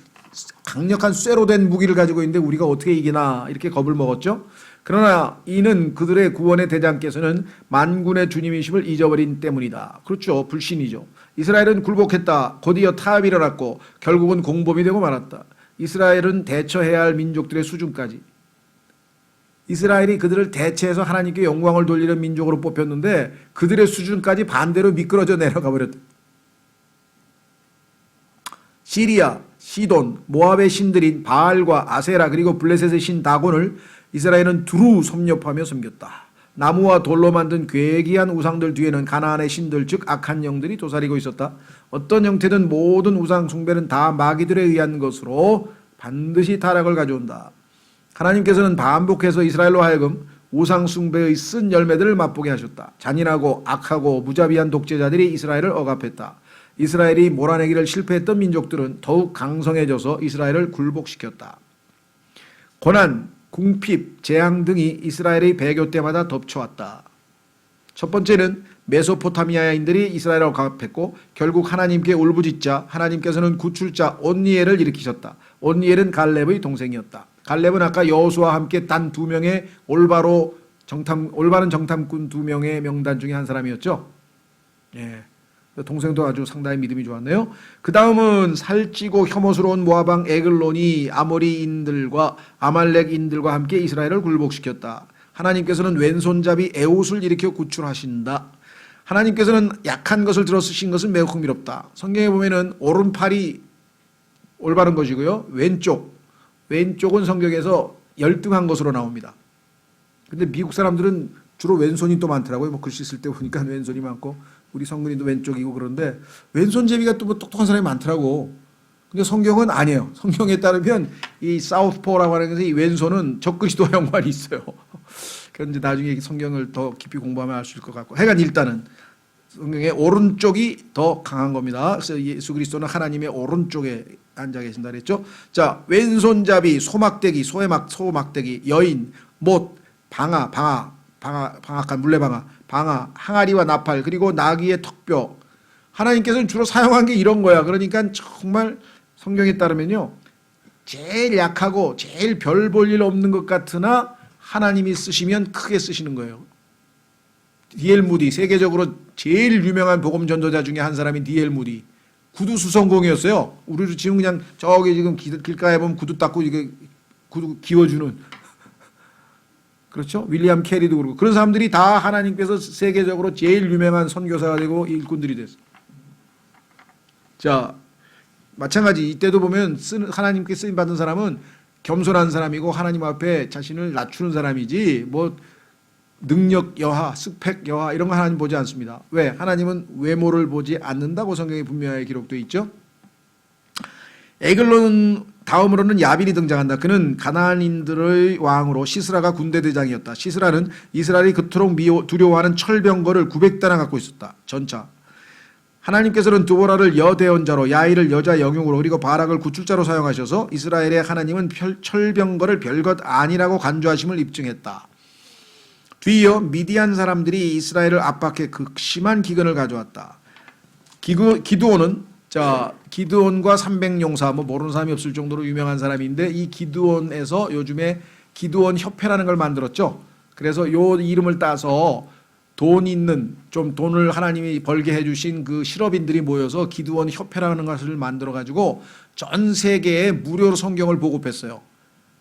S1: 강력한 쇠로 된 무기를 가지고 있는데 우리가 어떻게 이기나 이렇게 겁을 먹었죠. 그러나 이는 그들의 구원의 대장께서는 만군의 주님이심을 잊어버린 때문이다. 그렇죠. 불신이죠. 이스라엘은 굴복했다. 곧이어 타협이 일어났고 결국은 공범이 되고 말았다. 이스라엘은 대처해야 할 민족들의 수준까지 이스라엘이 그들을 대체해서 하나님께 영광을 돌리는 민족으로 뽑혔는데 그들의 수준까지 반대로 미끄러져 내려가 버렸다. 시리아, 시돈, 모압의 신들인 바알과 아세라 그리고 블레셋의 신 다곤을 이스라엘은 두루 섭렵하며 섬겼다. 나무와 돌로 만든 괴기한 우상들 뒤에는 가나안의 신들 즉 악한 영들이 도사리고 있었다. 어떤 형태든 모든 우상 숭배는 다 마귀들에 의한 것으로 반드시 타락을 가져온다. 하나님께서는 반복해서 이스라엘로 하여금 우상 숭배의 쓴 열매들을 맛보게 하셨다. 잔인하고 악하고 무자비한 독재자들이 이스라엘을 억압했다. 이스라엘이 몰아내기를 실패했던 민족들은 더욱 강성해져서 이스라엘을 굴복시켰다. 고난, 궁핍, 재앙 등이 이스라엘의 배교 때마다 덮쳐왔다. 첫 번째는 메소포타미아인들이 이스라엘을 억압했고 결국 하나님께 울부짖자 하나님께서는 구출자 온니엘을 일으키셨다. 온니엘은 갈렙의 동생이었다. 갈렙은 아까 여호수아와 함께 단 2명의 올바른 정탐꾼 2명의 명단 중에 한 사람이었죠. 예. 동생도 아주 상당히 믿음이 좋았네요. 그 다음은 살찌고 혐오스러운 모압왕 에글론이 아모리인들과 아말렉인들과 함께 이스라엘을 굴복시켰다. 하나님께서는 왼손잡이 에웃을 일으켜 구출하신다. 하나님께서는 약한 것을 들어 쓰신 것은 매우 흥미롭다. 성경에 보면은 오른팔이 올바른 것이고요. 왼쪽은 성경에서 열등한 것으로 나옵니다. 근데 미국 사람들은 주로 왼손이 또 많더라고요. 뭐 글씨 쓸 때 보니까 왼손이 많고 우리 성근이도 왼쪽이고 그런데 왼손잡이가 또 뭐 똑똑한 사람이 많더라고. 근데 성경은 아니에요. 성경에 따르면 이 사우스포라고 하는 것이 이 왼손은 적그리스도와 연관이 있어요. 그런데 나중에 성경을 더 깊이 공부하면 알 수 있을 것 같고. 하여간 일단은 성경의 오른쪽이 더 강한 겁니다. 그래서 예수 그리스도는 하나님의 오른쪽에 앉아 계신다 그랬죠. 자, 왼손잡이, 소막대기, 소막대기, 여인, 못, 방앗간 물레방아, 방아, 항아리와 나팔, 그리고 나귀의 턱뼈. 하나님께서는 주로 사용한 게 이런 거야. 그러니까 정말 성경에 따르면요, 제일 약하고 제일 별 볼 일 없는 것 같으나 하나님이 쓰시면 크게 쓰시는 거예요. D.L. 무디, 세계적으로 제일 유명한 복음 전도자 중에 한 사람이 D.L. 무디. 구두 수성공이었어요. 우리도 지금 그냥 저기 지금 길가에 보면 구두 닦고 이게 구두 기워주는. 그렇죠? 윌리엄 캐리도 그렇고 그런 사람들이 다 하나님께서 세계적으로 제일 유명한 선교사가 되고 일꾼들이 됐어요. 자, 마찬가지 이때도 보면 하나님께 쓰임 받은 사람은 겸손한 사람이고 하나님 앞에 자신을 낮추는 사람이지 뭐 능력 여하, 스펙 여하 이런 거 하나님 보지 않습니다. 왜? 하나님은 외모를 보지 않는다고 성경에 분명하게 기록되어 있죠. 에글론 다음으로는 야빈이 등장한다. 그는 가나안인들의 왕으로 시스라가 군대 대장이었다. 시스라는 이스라엘이 그토록 두려워하는 철병거를 900대나 갖고 있었다. 전차. 하나님께서는 드보라를 여대언자로 야일을 여자 영웅으로 그리고 바락을 구출자로 사용하셔서 이스라엘의 하나님은 철병거를 별것 아니라고 간주하심을 입증했다. 뒤이어 미디안 사람들이 이스라엘을 압박해 극심한 기근을 가져왔다. 기드온은 기드온과 300용사 뭐 모르는 사람이 없을 정도로 유명한 사람인데 이 기드온에서 요즘에 기드온 협회라는 걸 만들었죠. 그래서 요 이름을 따서 돈 있는 좀 돈을 하나님이 벌게 해주신 그 실업인들이 모여서 기드온 협회라는 것을 만들어 가지고 전 세계에 무료로 성경을 보급했어요.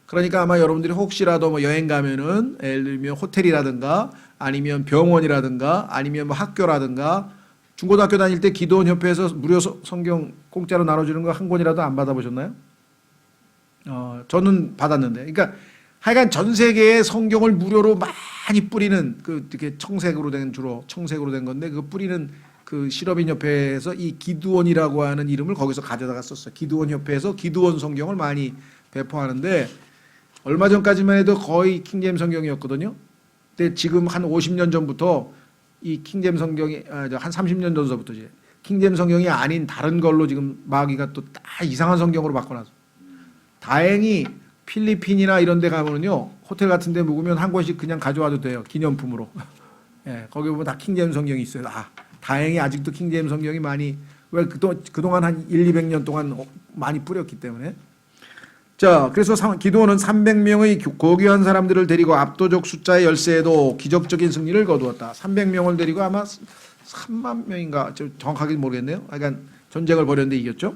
S1: 그러니까 아마 여러분들이 혹시라도 뭐 여행 가면은 예를 들면 호텔이라든가 아니면 병원이라든가 아니면 뭐 학교라든가 중고등학교 다닐 때 기도원 협회에서 무료 성경 공짜로 나눠주는 거 한 권이라도 안 받아보셨나요? 저는 받았는데. 그러니까 하여간 전 세계에 성경을 무료로 많이 뿌리는 그 이렇게 주로 청색으로 된 건데 그 뿌리는 그 실업인 협회에서 이 기드온이라고 하는 이름을 거기서 가져다가 썼어요. 기드온 협회에서 기드온 성경을 많이 배포하는데 얼마 전까지만 해도 거의 킹제임 성경이었거든요. 근데 지금 한 50년 전부터 이 킹제임 성경이 한 30년 전서부터 이제 킹제임 성경이 아닌 다른 걸로 지금 마귀가 또 다 이상한 성경으로 바꿔놨어. 다행히 필리핀이나 이런 데 가면은요. 호텔 같은 데 묵으면 한 권씩 그냥 가져와도 돼요. 기념품으로. 예, 거기 보면 다 킹제임 성경이 있어요. 다행히 아직도 킹제임 성경이 많이 왜 그동안 한 200년 동안 많이 뿌렸기 때문에. 자, 그래서 기드온은 300명의 고귀한 사람들을 데리고 압도적 숫자의 열세에도 기적적인 승리를 거두었다. 300명을 데리고 아마 3만 명인가 정확하게 모르겠네요. 그러니까 전쟁을 벌였는데 이겼죠.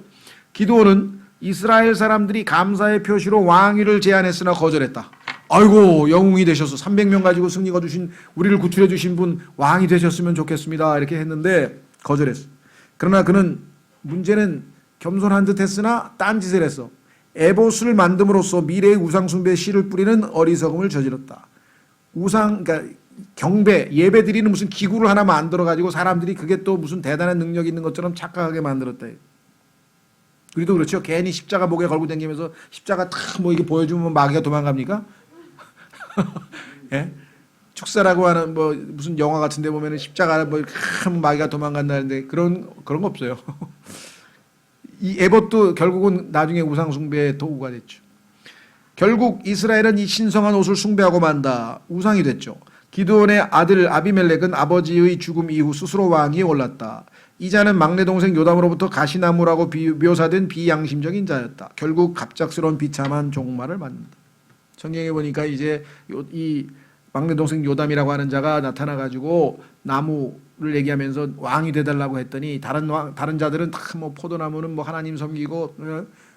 S1: 기드온은 이스라엘 사람들이 감사의 표시로 왕위를 제안했으나 거절했다. 아이고 영웅이 되셔서 300명 가지고 승리 거두신 우리를 구출해 주신 분 왕이 되셨으면 좋겠습니다. 이렇게 했는데 거절했어. 그러나 그는 문제는 겸손한 듯 했으나 딴짓을 했어. 에봇을 만듦으로써 미래의 우상 숭배의 씨를 뿌리는 어리석음을 저질렀다. 그러니까 경배, 예배 드리는 무슨 기구를 하나 만들어 가지고 사람들이 그게 또 무슨 대단한 능력이 있는 것처럼 착각하게 만들었다. 우리도 그렇죠. 괜히 십자가 목에 걸고 다니면서 십자가 탁 뭐 이게 보여주면 마귀가 도망갑니까? 예? 축사라고 하는 뭐 무슨 영화 같은데 보면은 십자가 뭐 큰 마귀가 도망간다는데 그런 거 없어요. 이 에봇도 결국은 나중에 우상 숭배의 도구가 됐죠. 결국 이스라엘은 이 신성한 옷을 숭배하고 만다 우상이 됐죠. 기드온의 아들 아비멜렉은 아버지의 죽음 이후 스스로 왕위에 올랐다. 이 자는 막내 동생 요담으로부터 가시나무라고 묘사된 비양심적인 자였다. 결국 갑작스러운 비참한 종말을 맞는다. 성경에 보니까 이제 이 막내 동생 요담이라고 하는 자가 나타나 가지고 나무를 얘기하면서 왕이 되달라고 했더니 다른 자들은 다 뭐 포도나무는 뭐 하나님 섬기고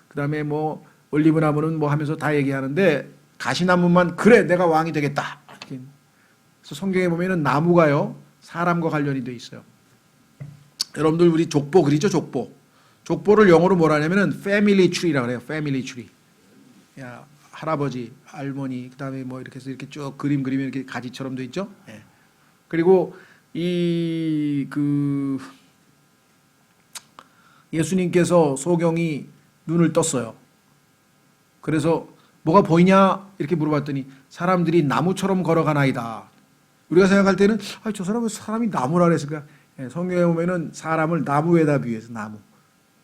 S1: 그다음에 뭐 올리브 나무는 뭐 하면서 다 얘기하는데 가시나무만 그래 내가 왕이 되겠다. 그래서 성경에 보면은 나무가요 사람과 관련이 돼 있어요. 여러분들 우리 족보 그리죠 족보. 족보를 영어로 뭐라 하냐면은 family tree라고 그래요. family tree. 야 할아버지, 할머니, 그다음에 뭐 이렇게 해서 이렇게 쭉 그리면 이렇게 가지처럼 돼 있죠. 예. 그리고 예수님께서 소경이 눈을 떴어요. 그래서 뭐가 보이냐 이렇게 물어봤더니 사람들이 나무처럼 걸어가나이다. 우리가 생각할 때는 저 사람은 사람이 나무라 그랬을까? 예, 성경에 보면은 사람을 나무에다 비유해서 나무.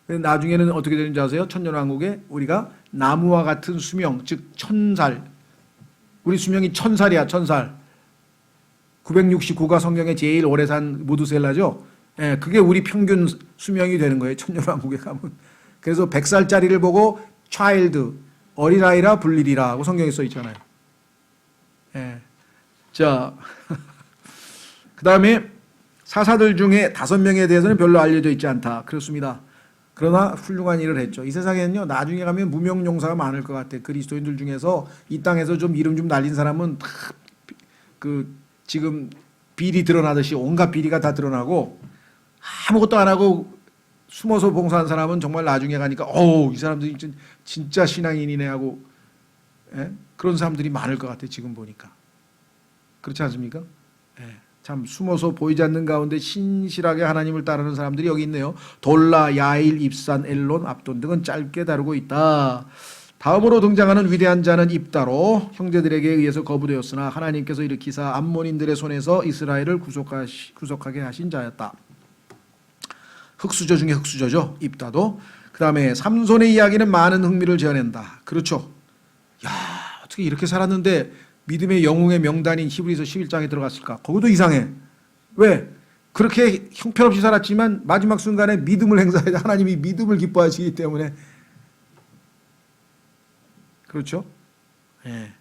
S1: 나중에는 어떻게 되는지 아세요? 천년왕국에 우리가 나무와 같은 수명, 즉 1000살. 우리 수명이 1000살이야, 1000살. 969가 성경에 제일 오래 산 무드셀라죠. 예, 그게 우리 평균 수명이 되는 거예요. 천년왕국에 가면. 그래서 100살짜리를 보고 child, 어린아이라 불리리라 하고 성경에 써 있잖아요. 예. 자, 그 다음에 사사들 중에 5명에 대해서는 별로 알려져 있지 않다. 그렇습니다. 그러나 훌륭한 일을 했죠. 이 세상에는요, 나중에 가면 무명용사가 많을 것 같아요. 그리스도인들 중에서 이 땅에서 좀 이름 좀 날린 사람은 다 지금 비리 드러나듯이 온갖 비리가 다 드러나고 아무것도 안 하고 숨어서 봉사한 사람은 정말 나중에 가니까 이 사람들이 진짜 신앙인이네 하고 그런 사람들이 많을 것 같아요. 지금 보니까. 그렇지 않습니까? 참 숨어서 보이지 않는 가운데 신실하게 하나님을 따르는 사람들이 여기 있네요. 돌라, 야일, 입산, 엘론, 압돈 등은 짧게 다루고 있다. 다음으로 등장하는 위대한 자는 입다로 형제들에게 의해서 거부되었으나 하나님께서 일으키사 암몬인들의 손에서 이스라엘을 구속하게 하신 자였다. 흑수저 중에 흑수저죠. 입다도. 그 다음에 삼손의 이야기는 많은 흥미를 재현한다. 그렇죠. 야, 어떻게 이렇게 살았는데 믿음의 영웅의 명단인 히브리서 11장에 들어갔을까? 거기도 이상해. 왜? 그렇게 형편없이 살았지만 마지막 순간에 믿음을 행사해야 하나님이 믿음을 기뻐하시기 때문에 그렇죠? 예.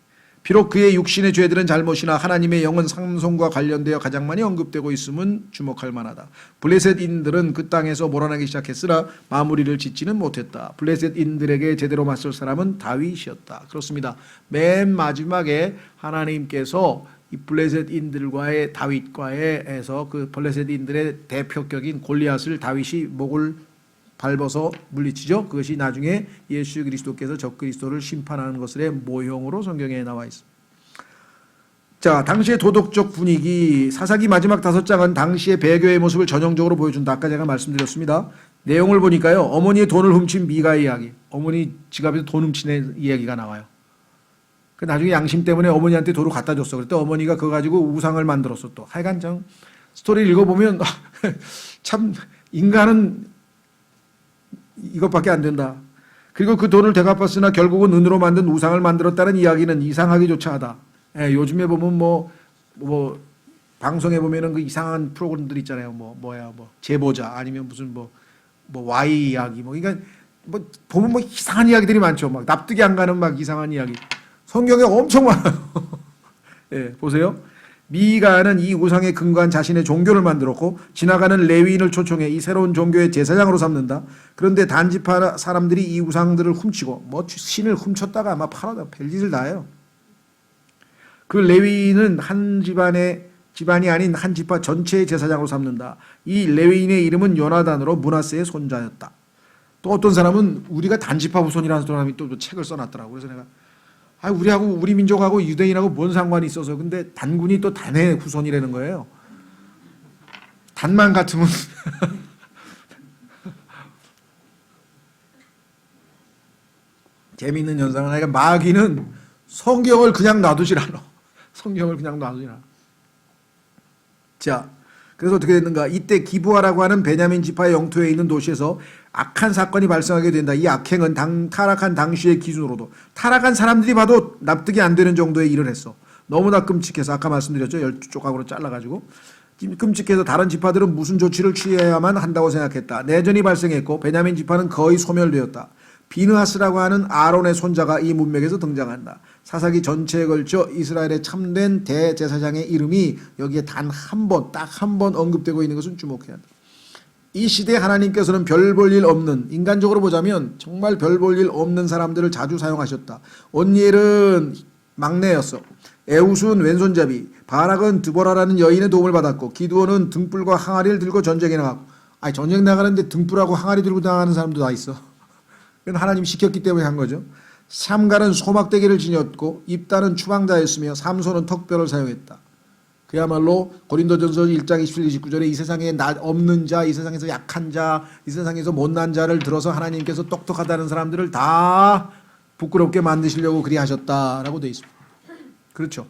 S1: 비록 그의 육신의 죄들은 잘못이나 하나님의 영은 삼손과 관련되어 가장 많이 언급되고 있음은 주목할 만하다. 블레셋인들은 그 땅에서 몰아나기 시작했으나 마무리를 짓지는 못했다. 블레셋인들에게 제대로 맞설 사람은 다윗이었다. 그렇습니다. 맨 마지막에 하나님께서 이 블레셋인들과의 다윗과의에서 그 블레셋인들의 대표격인 골리앗을 다윗이 목을 밟아서 물리치죠. 그것이 나중에 예수 그리스도께서 적그리스도를 심판하는 것의 모형으로 성경에 나와 있습니다. 자, 당시의 도덕적 분위기, 사사기 마지막 5장은 당시의 배교의 모습을 전형적으로 보여준다. 아까 제가 말씀드렸습니다. 내용을 보니까요, 어머니의 돈을 훔친 미가의 이야기, 어머니 지갑에서 돈 훔친 이야기가 나와요. 그 나중에 양심 때문에 어머니한테 돈을 갖다 줬어. 그랬더니 어머니가 그거 가지고 우상을 만들었어. 또 하여간 정 스토리를 읽어보면 참 인간은 이것밖에 안 된다. 그리고 그 돈을 되갚았으나 결국은 은으로 만든 우상을 만들었다는 이야기는 이상하기조차 하다. 요즘에 보면 뭐 방송에 보면은 그 이상한 프로그램들 있잖아요. 제보자 아니면 무슨 뭐 Y 이야기 그러니까 보면 이상한 이야기들이 많죠. 막 납득이 안 가는 막 이상한 이야기. 성경에 엄청 많아요. 보세요. 미가는 이 우상에 근거한 자신의 종교를 만들었고 지나가는 레위인을 초청해 이 새로운 종교의 제사장으로 삼는다. 그런데 단지파 사람들이 이 우상들을 훔치고 신을 훔쳤다가 아마 팔아다 별짓을 다 해요. 그 레위인은 한 집안이 아닌 한 지파 전체의 제사장으로 삼는다. 이 레위인의 이름은 요나단으로 므낫세의 손자였다. 또 어떤 사람은 우리가 단지파 후손이라는 사람이 또 책을 써놨더라고. 그래서 내가 우리하고 우리 민족하고 유대인하고 뭔 상관이 있어서. 근데 단군이 또 단의 후손이라는 거예요. 단만 같으면 재미있는 현상은 그러니까 마귀는 성경을 그냥 놔두질 않아. 성경을 그냥 놔두질 않아. 자, 그래서 어떻게 됐는가? 이때 기브아라고 하는 베냐민 지파의 영토에 있는 도시에서 악한 사건이 발생하게 된다. 이 악행은 타락한 당시의 기준으로도 타락한 사람들이 봐도 납득이 안 되는 정도의 일을 했어. 너무나 끔찍해서 아까 말씀드렸죠. 12조각으로 잘라가지고 끔찍해서 다른 지파들은 무슨 조치를 취해야만 한다고 생각했다. 내전이 발생했고 베냐민 지파는 거의 소멸되었다. 비느하스라고 하는 아론의 손자가 이 문맥에서 등장한다. 사사기 전체에 걸쳐 이스라엘의 참된 대제사장의 이름이 여기에 단 한 번, 딱 한 번 언급되고 있는 것은 주목해야 한다. 이 시대에 하나님께서는 별 볼 일 없는, 인간적으로 보자면 정말 별 볼 일 없는 사람들을 자주 사용하셨다. 온니엘은 막내였어. 에우스는 왼손잡이, 바락은 드보라라는 여인의 도움을 받았고, 기드온은 등불과 항아리를 들고 전쟁에 나가고. 전쟁 나가는데 등불하고 항아리 들고 나가는 사람도 다 있어. 그건 하나님이 시켰기 때문에 한 거죠. 샴갈은 소막대기를 지녔고 입다는 추방자였으며 삼손은 턱뼈를 사용했다. 그야말로 고린도전서 1장 27, 29절에 이 세상에 없는 자, 이 세상에서 약한 자, 이 세상에서 못난 자를 들어서 하나님께서 똑똑하다는 사람들을 다 부끄럽게 만드시려고 그리 하셨다라고 되어 있습니다. 그렇죠.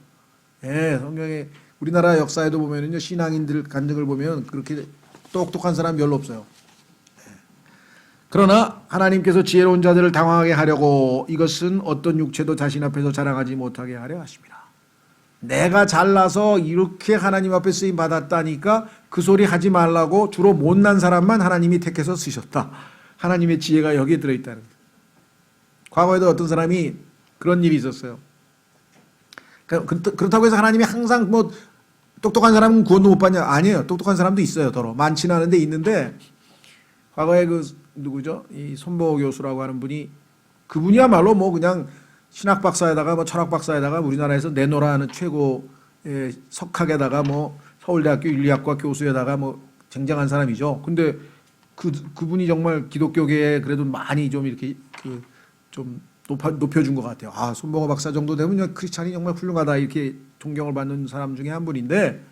S1: 예, 성경에 우리나라 역사에도 보면은요, 신앙인들 간증을 보면 그렇게 똑똑한 사람 별로 없어요. 그러나 하나님께서 지혜로운 자들을 당황하게 하려고 이것은 어떤 육체도 자신 앞에서 자랑하지 못하게 하려 하십니다. 내가 잘나서 이렇게 하나님 앞에 쓰임 받았다니까 그 소리 하지 말라고 주로 못난 사람만 하나님이 택해서 쓰셨다. 하나님의 지혜가 여기에 들어있다는 거예요. 과거에도 어떤 사람이 그런 일이 있었어요. 그렇다고 해서 하나님이 항상 뭐 똑똑한 사람은 구원도 못 받냐? 아니에요. 똑똑한 사람도 있어요. 더러 많지는 않은데 있는데, 과거에 누구죠? 이 손보 교수라고 하는 분이, 그분이야말로 뭐 그냥 신학 박사에다가 뭐 철학 박사에다가 우리나라에서 내노라 하는 최고 석학에다가 뭐 서울대학교 윤리학과 교수에다가 뭐 쟁쟁한 사람이죠. 근데 그분이 정말 기독교계에 그래도 많이 좀 이렇게 좀 높여준 것 같아요. 손봉호 박사 정도 되면 크리스찬이 정말 훌륭하다 이렇게 존경을 받는 사람 중에 한 분인데,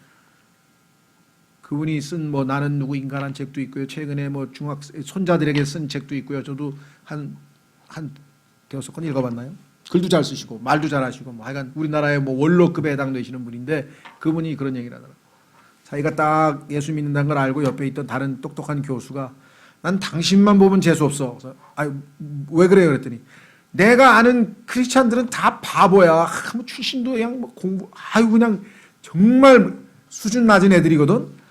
S1: 그분이 쓴 뭐 나는 누구 인간한 책도 있고요. 최근에 뭐 손자들에게 쓴 책도 있고요. 저도 한 대여섯 권 읽어봤나요? 글도 잘 쓰시고 말도 잘하시고 뭐 하여간 우리나라의 뭐 원로급에 해당되시는 분인데, 그분이 그런 얘기를 하더라고요. 자기가 딱 예수 믿는다는 걸 알고 옆에 있던 다른 똑똑한 교수가, 난 당신만 보면 재수 없어. 그래서 왜 그래요? 그랬더니 내가 아는 크리스찬들은 다 바보야. 뭐 출신도 그냥 뭐 그냥 정말 수준 낮은 애들이거든.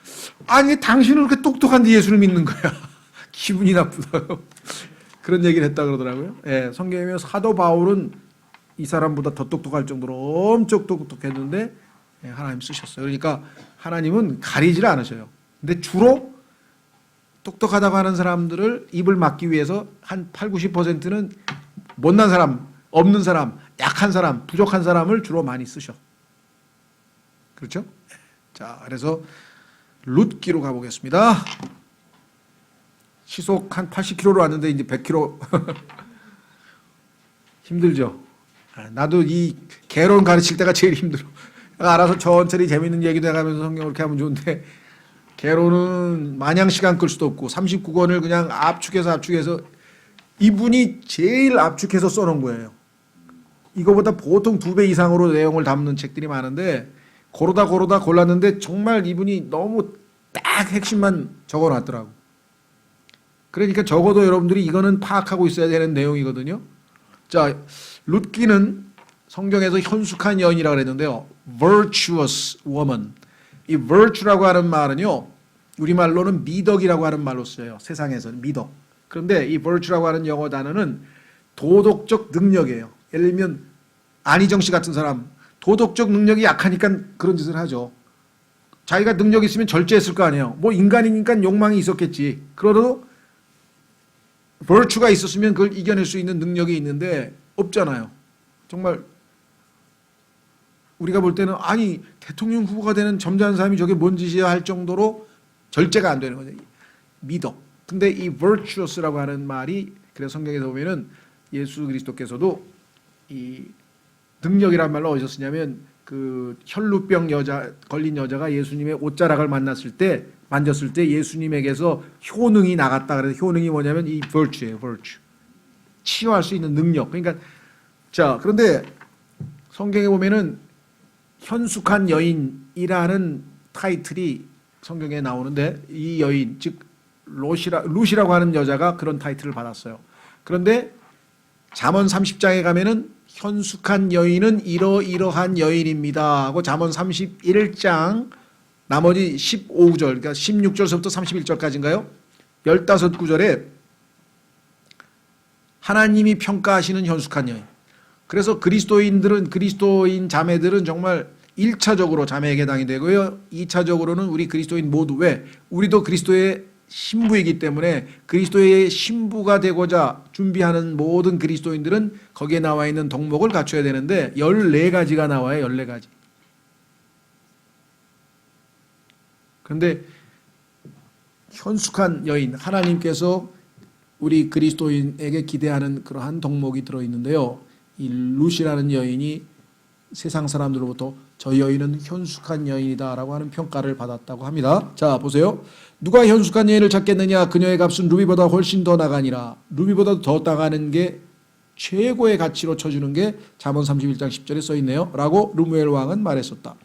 S1: 아니 당신은 그렇게 똑똑한데 예수를 믿는 거야. 기분이 나쁘다고. 그런 얘기를 했다 그러더라고요. 예, 성경에 보면 사도 바울은 이 사람보다 더 똑똑할 정도로 엄청 똑똑했는데 하나님 쓰셨어요. 그러니까 하나님은 가리질 않으셔요. 근데 주로 똑똑하다고 하는 사람들을 입을 막기 위해서 한 8, 90%는 못난 사람, 없는 사람, 약한 사람, 부족한 사람을 주로 많이 쓰셔. 그렇죠? 자, 그래서 룻기로 가보겠습니다. 시속 한 80km로 왔는데 이제 100km. 힘들죠? 나도 이 개론 가르칠 때가 제일 힘들어. 알아서 천천히 재밌는 얘기도 해가면서 성경 그렇게 하면 좋은데, 개론은 마냥 시간 끌 수도 없고 39권을 그냥 압축해서 이분이 제일 압축해서 써놓은 거예요. 이거보다 보통 2배 이상으로 내용을 담는 책들이 많은데 고르다 골랐는데 정말 이분이 너무 딱 핵심만 적어놨더라고. 그러니까 적어도 여러분들이 이거는 파악하고 있어야 되는 내용이거든요. 자, 룻기는 성경에서 현숙한 여인이라고 그랬는데요. virtuous woman. 이 virtue라고 하는 말은요, 우리말로는 미덕이라고 하는 말로 써요. 세상에서는 미덕. 그런데 이 virtue라고 하는 영어 단어는 도덕적 능력이에요. 예를 들면 안희정 씨 같은 사람, 도덕적 능력이 약하니까 그런 짓을 하죠. 자기가 능력이 있으면 절제했을 거 아니에요. 뭐 인간이니까 욕망이 있었겠지. 그러도 virtue가 있었으면 그걸 이겨낼 수 있는 능력이 있는데 없잖아요. 정말 우리가 볼 때는 아니 대통령 후보가 되는 점잖은 사람이 저게 뭔 짓이야 할 정도로 절제가 안 되는 거죠. 미덕. 근데 이 virtuous라고 하는 말이 그래서 성경에서 보면은 예수 그리스도께서도 이 능력이란 말로 어디서 쓰냐면 그 혈루병 여자 걸린 여자가 예수님의 옷자락을 만났을 때 만졌을 때 예수님에게서 효능이 나갔다 그래서 효능이 뭐냐면 이 virtue예요. virtue. 치유할 수 있는 능력. 그러니까 자 그런데 성경에 보면은 현숙한 여인이라는 타이틀이 성경에 나오는데 이 여인 즉 룻이라고 하는 여자가 그런 타이틀을 받았어요. 그런데 잠언 30장에 가면은 현숙한 여인은 이러이러한 여인입니다 하고 잠언 31장 나머지 15구절 그러니까 16절서부터 31절까지인가요? 15구절에 하나님이 평가하시는 현숙한 여인. 그래서 그리스도인 자매들은 정말 1차적으로 자매에게 해당이 되고요. 2차적으로는 우리 그리스도인 모두 왜? 우리도 그리스도의 신부이기 때문에 그리스도의 신부가 되고자 준비하는 모든 그리스도인들은 거기에 나와 있는 덕목을 갖춰야 되는데 14가지가 나와요. 14가지. 그런데 현숙한 여인 하나님께서 우리 그리스도인에게 기대하는 그러한 덕목이 들어있는데요. 이 룻이라는 여인이 세상 사람들로부터 저 여인은 현숙한 여인이다라고 하는 평가를 받았다고 합니다. 자 보세요. 누가 현숙한 여인을 찾겠느냐? 그녀의 값은 루비보다 훨씬 더 나가니라. 루비보다 더 나가는 게 최고의 가치로 쳐주는 게 잠언 31장 10절에 써있네요. 라고 르무엘 왕은 말했었다.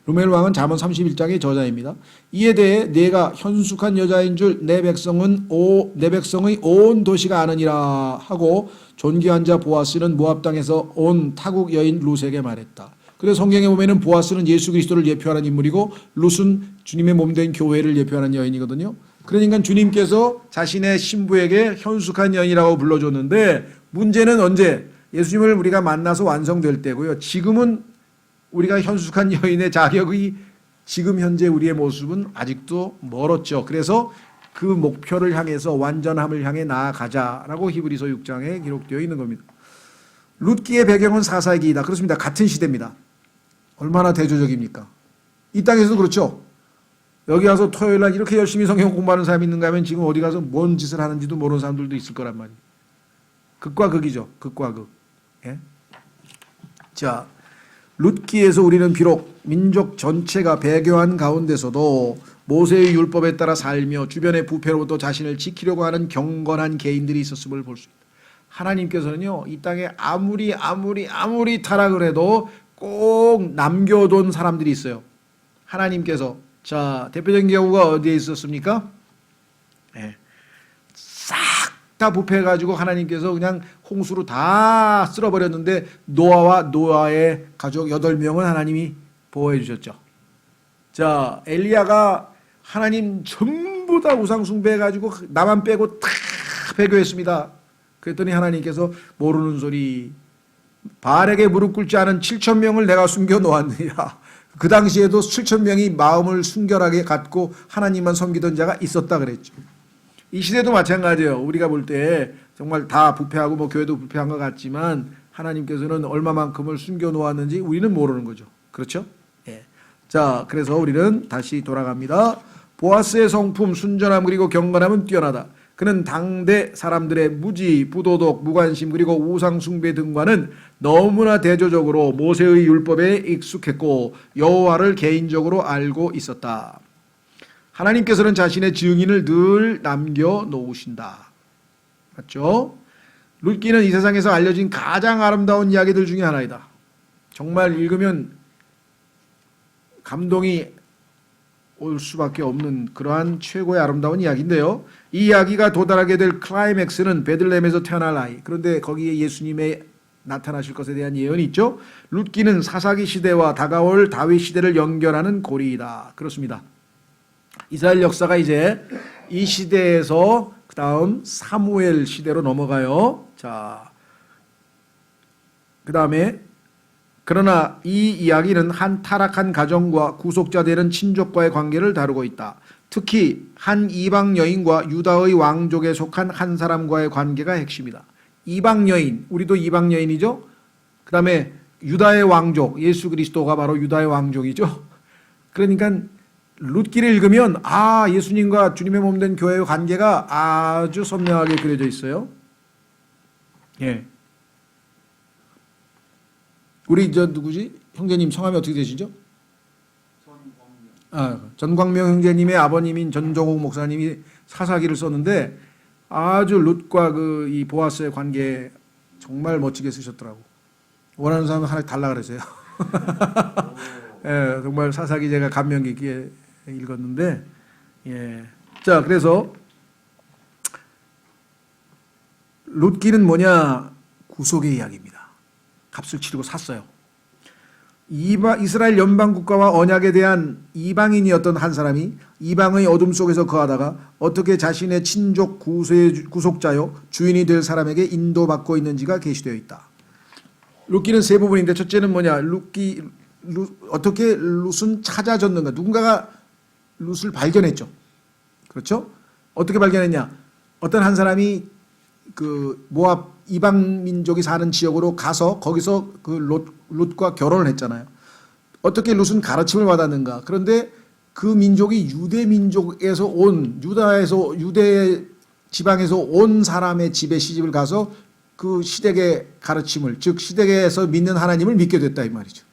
S1: 르무엘 왕은 잠언 31장의 저자입니다. 이에 대해 내가 현숙한 여자인 줄 내 백성의 온 도시가 아느니라 하고 존귀한 자 보아스는 모압 땅에서 온 타국 여인 룻에게 말했다. 그래서 성경에 보면은 보아스는 예수 그리스도를 예표하는 인물이고 룻은 주님의 몸된 교회를 예표하는 여인이거든요. 그러니까 주님께서 자신의 신부에게 현숙한 여인이라고 불러줬는데 문제는 언제? 예수님을 우리가 만나서 완성될 때고요. 지금은 우리가 현숙한 여인의 자격이 지금 현재 우리의 모습은 아직도 멀었죠. 그래서 그 목표를 향해서 완전함을 향해 나아가자라고 히브리서 6장에 기록되어 있는 겁니다. 룻기의 배경은 4세기이다. 그렇습니다. 같은 시대입니다. 얼마나 대조적입니까? 이 땅에서도 그렇죠. 여기 와서 토요일날 이렇게 열심히 성경 공부하는 사람이 있는가 하면 지금 어디 가서 뭔 짓을 하는지도 모르는 사람들도 있을 거란 말이에요. 극과 극이죠. 극과 극. 예? 자, 룻기에서 우리는 비록 민족 전체가 배교한 가운데서도 모세의 율법에 따라 살며 주변의 부패로부터 자신을 지키려고 하는 경건한 개인들이 있었음을 볼 수 있다. 하나님께서는요, 이 땅에 아무리 타락을 해도 꼭 남겨둔 사람들이 있어요. 하나님께서. 자, 대표적인 경우가 어디에 있었습니까? 네. 싹 다 부패해가지고 하나님께서 그냥 홍수로 다 쓸어버렸는데 노아와 노아의 가족 8명은 하나님이 보호해 주셨죠. 자, 엘리야가 하나님 전부 다 우상 숭배해가지고 나만 빼고 다 배교했습니다. 그랬더니 하나님께서 모르는 소리 바알에게 무릎 꿇지 않은 7,000명을 내가 숨겨 놓았느니라. 그 당시에도 7,000명이 마음을 순결하게 갖고 하나님만 섬기던 자가 있었다 그랬죠. 이 시대도 마찬가지예요. 우리가 볼 때 정말 다 부패하고 뭐 교회도 부패한 것 같지만 하나님께서는 얼마만큼을 숨겨 놓았는지 우리는 모르는 거죠. 그렇죠? 예. 자, 그래서 우리는 다시 돌아갑니다. 보아스의 성품, 순전함 그리고 경건함은 뛰어나다. 그는 당대 사람들의 무지, 부도덕, 무관심 그리고 우상 숭배 등과는 너무나 대조적으로 모세의 율법에 익숙했고 여호와를 개인적으로 알고 있었다. 하나님께서는 자신의 증인을 늘 남겨놓으신다. 맞죠? 룻기는 이 세상에서 알려진 가장 아름다운 이야기들 중에 하나이다. 정말 읽으면 감동이 올 수밖에 없는 그러한 최고의 아름다운 이야기인데요. 이 이야기가 도달하게 될 클라이맥스는 베들레헴에서 태어날 아이. 그런데 거기에 예수님의 나타나실 것에 대한 예언이 있죠. 룻기는 사사기 시대와 다가올 다윗 시대를 연결하는 고리이다. 그렇습니다. 이스라엘 역사가 이제 이 시대에서 그 다음 사무엘 시대로 넘어가요. 자, 그 다음에 그러나 이 이야기는 한 타락한 가정과 구속자 되는 친족과의 관계를 다루고 있다. 특히 한 이방 여인과 유다의 왕족에 속한 한 사람과의 관계가 핵심이다. 이방 여인, 우리도 이방 여인이죠. 그 다음에 유다의 왕족, 예수 그리스도가 바로 유다의 왕족이죠. 그러니까 룻기를 읽으면 예수님과 주님의 몸된 교회의 관계가 아주 선명하게 그려져 있어요. 예. 우리 누구지? 형제님 성함이 어떻게 되시죠? 전광명 형제님의 아버님인 전종옥 목사님이 사사기를 썼는데 아주 룻과 이 보아스의 관계 정말 멋지게 쓰셨더라고. 원하는 사람은 하나 달라 그러세요. 예, 정말 사사기 제가 감명 깊게 읽었는데, 예. 자, 그래서 룻기는 뭐냐? 구속의 이야기입니다. 값을 치르고 샀어요. 이스라엘 연방 국가와 언약에 대한 이방인이었던 한 사람이 이방의 어둠 속에서 거하다가 어떻게 자신의 친족 구속자요 주인이 될 사람에게 인도받고 있는지가 게시되어 있다. 룻기는 세 부분인데 첫째는 뭐냐? 어떻게 룻은 찾아졌는가? 누군가가 룻을 발견했죠. 그렇죠? 어떻게 발견했냐? 어떤 한 사람이 그 모압 이방 민족이 사는 지역으로 가서 거기서 그 룻과 결혼을 했잖아요. 어떻게 룻은 가르침을 받았는가? 그런데 그 민족이 유대 민족에서 온 유대 지방에서 온 사람의 집에 시집을 가서 그 시댁의 가르침을, 즉 시댁에서 믿는 하나님을 믿게 됐다 이 말이죠.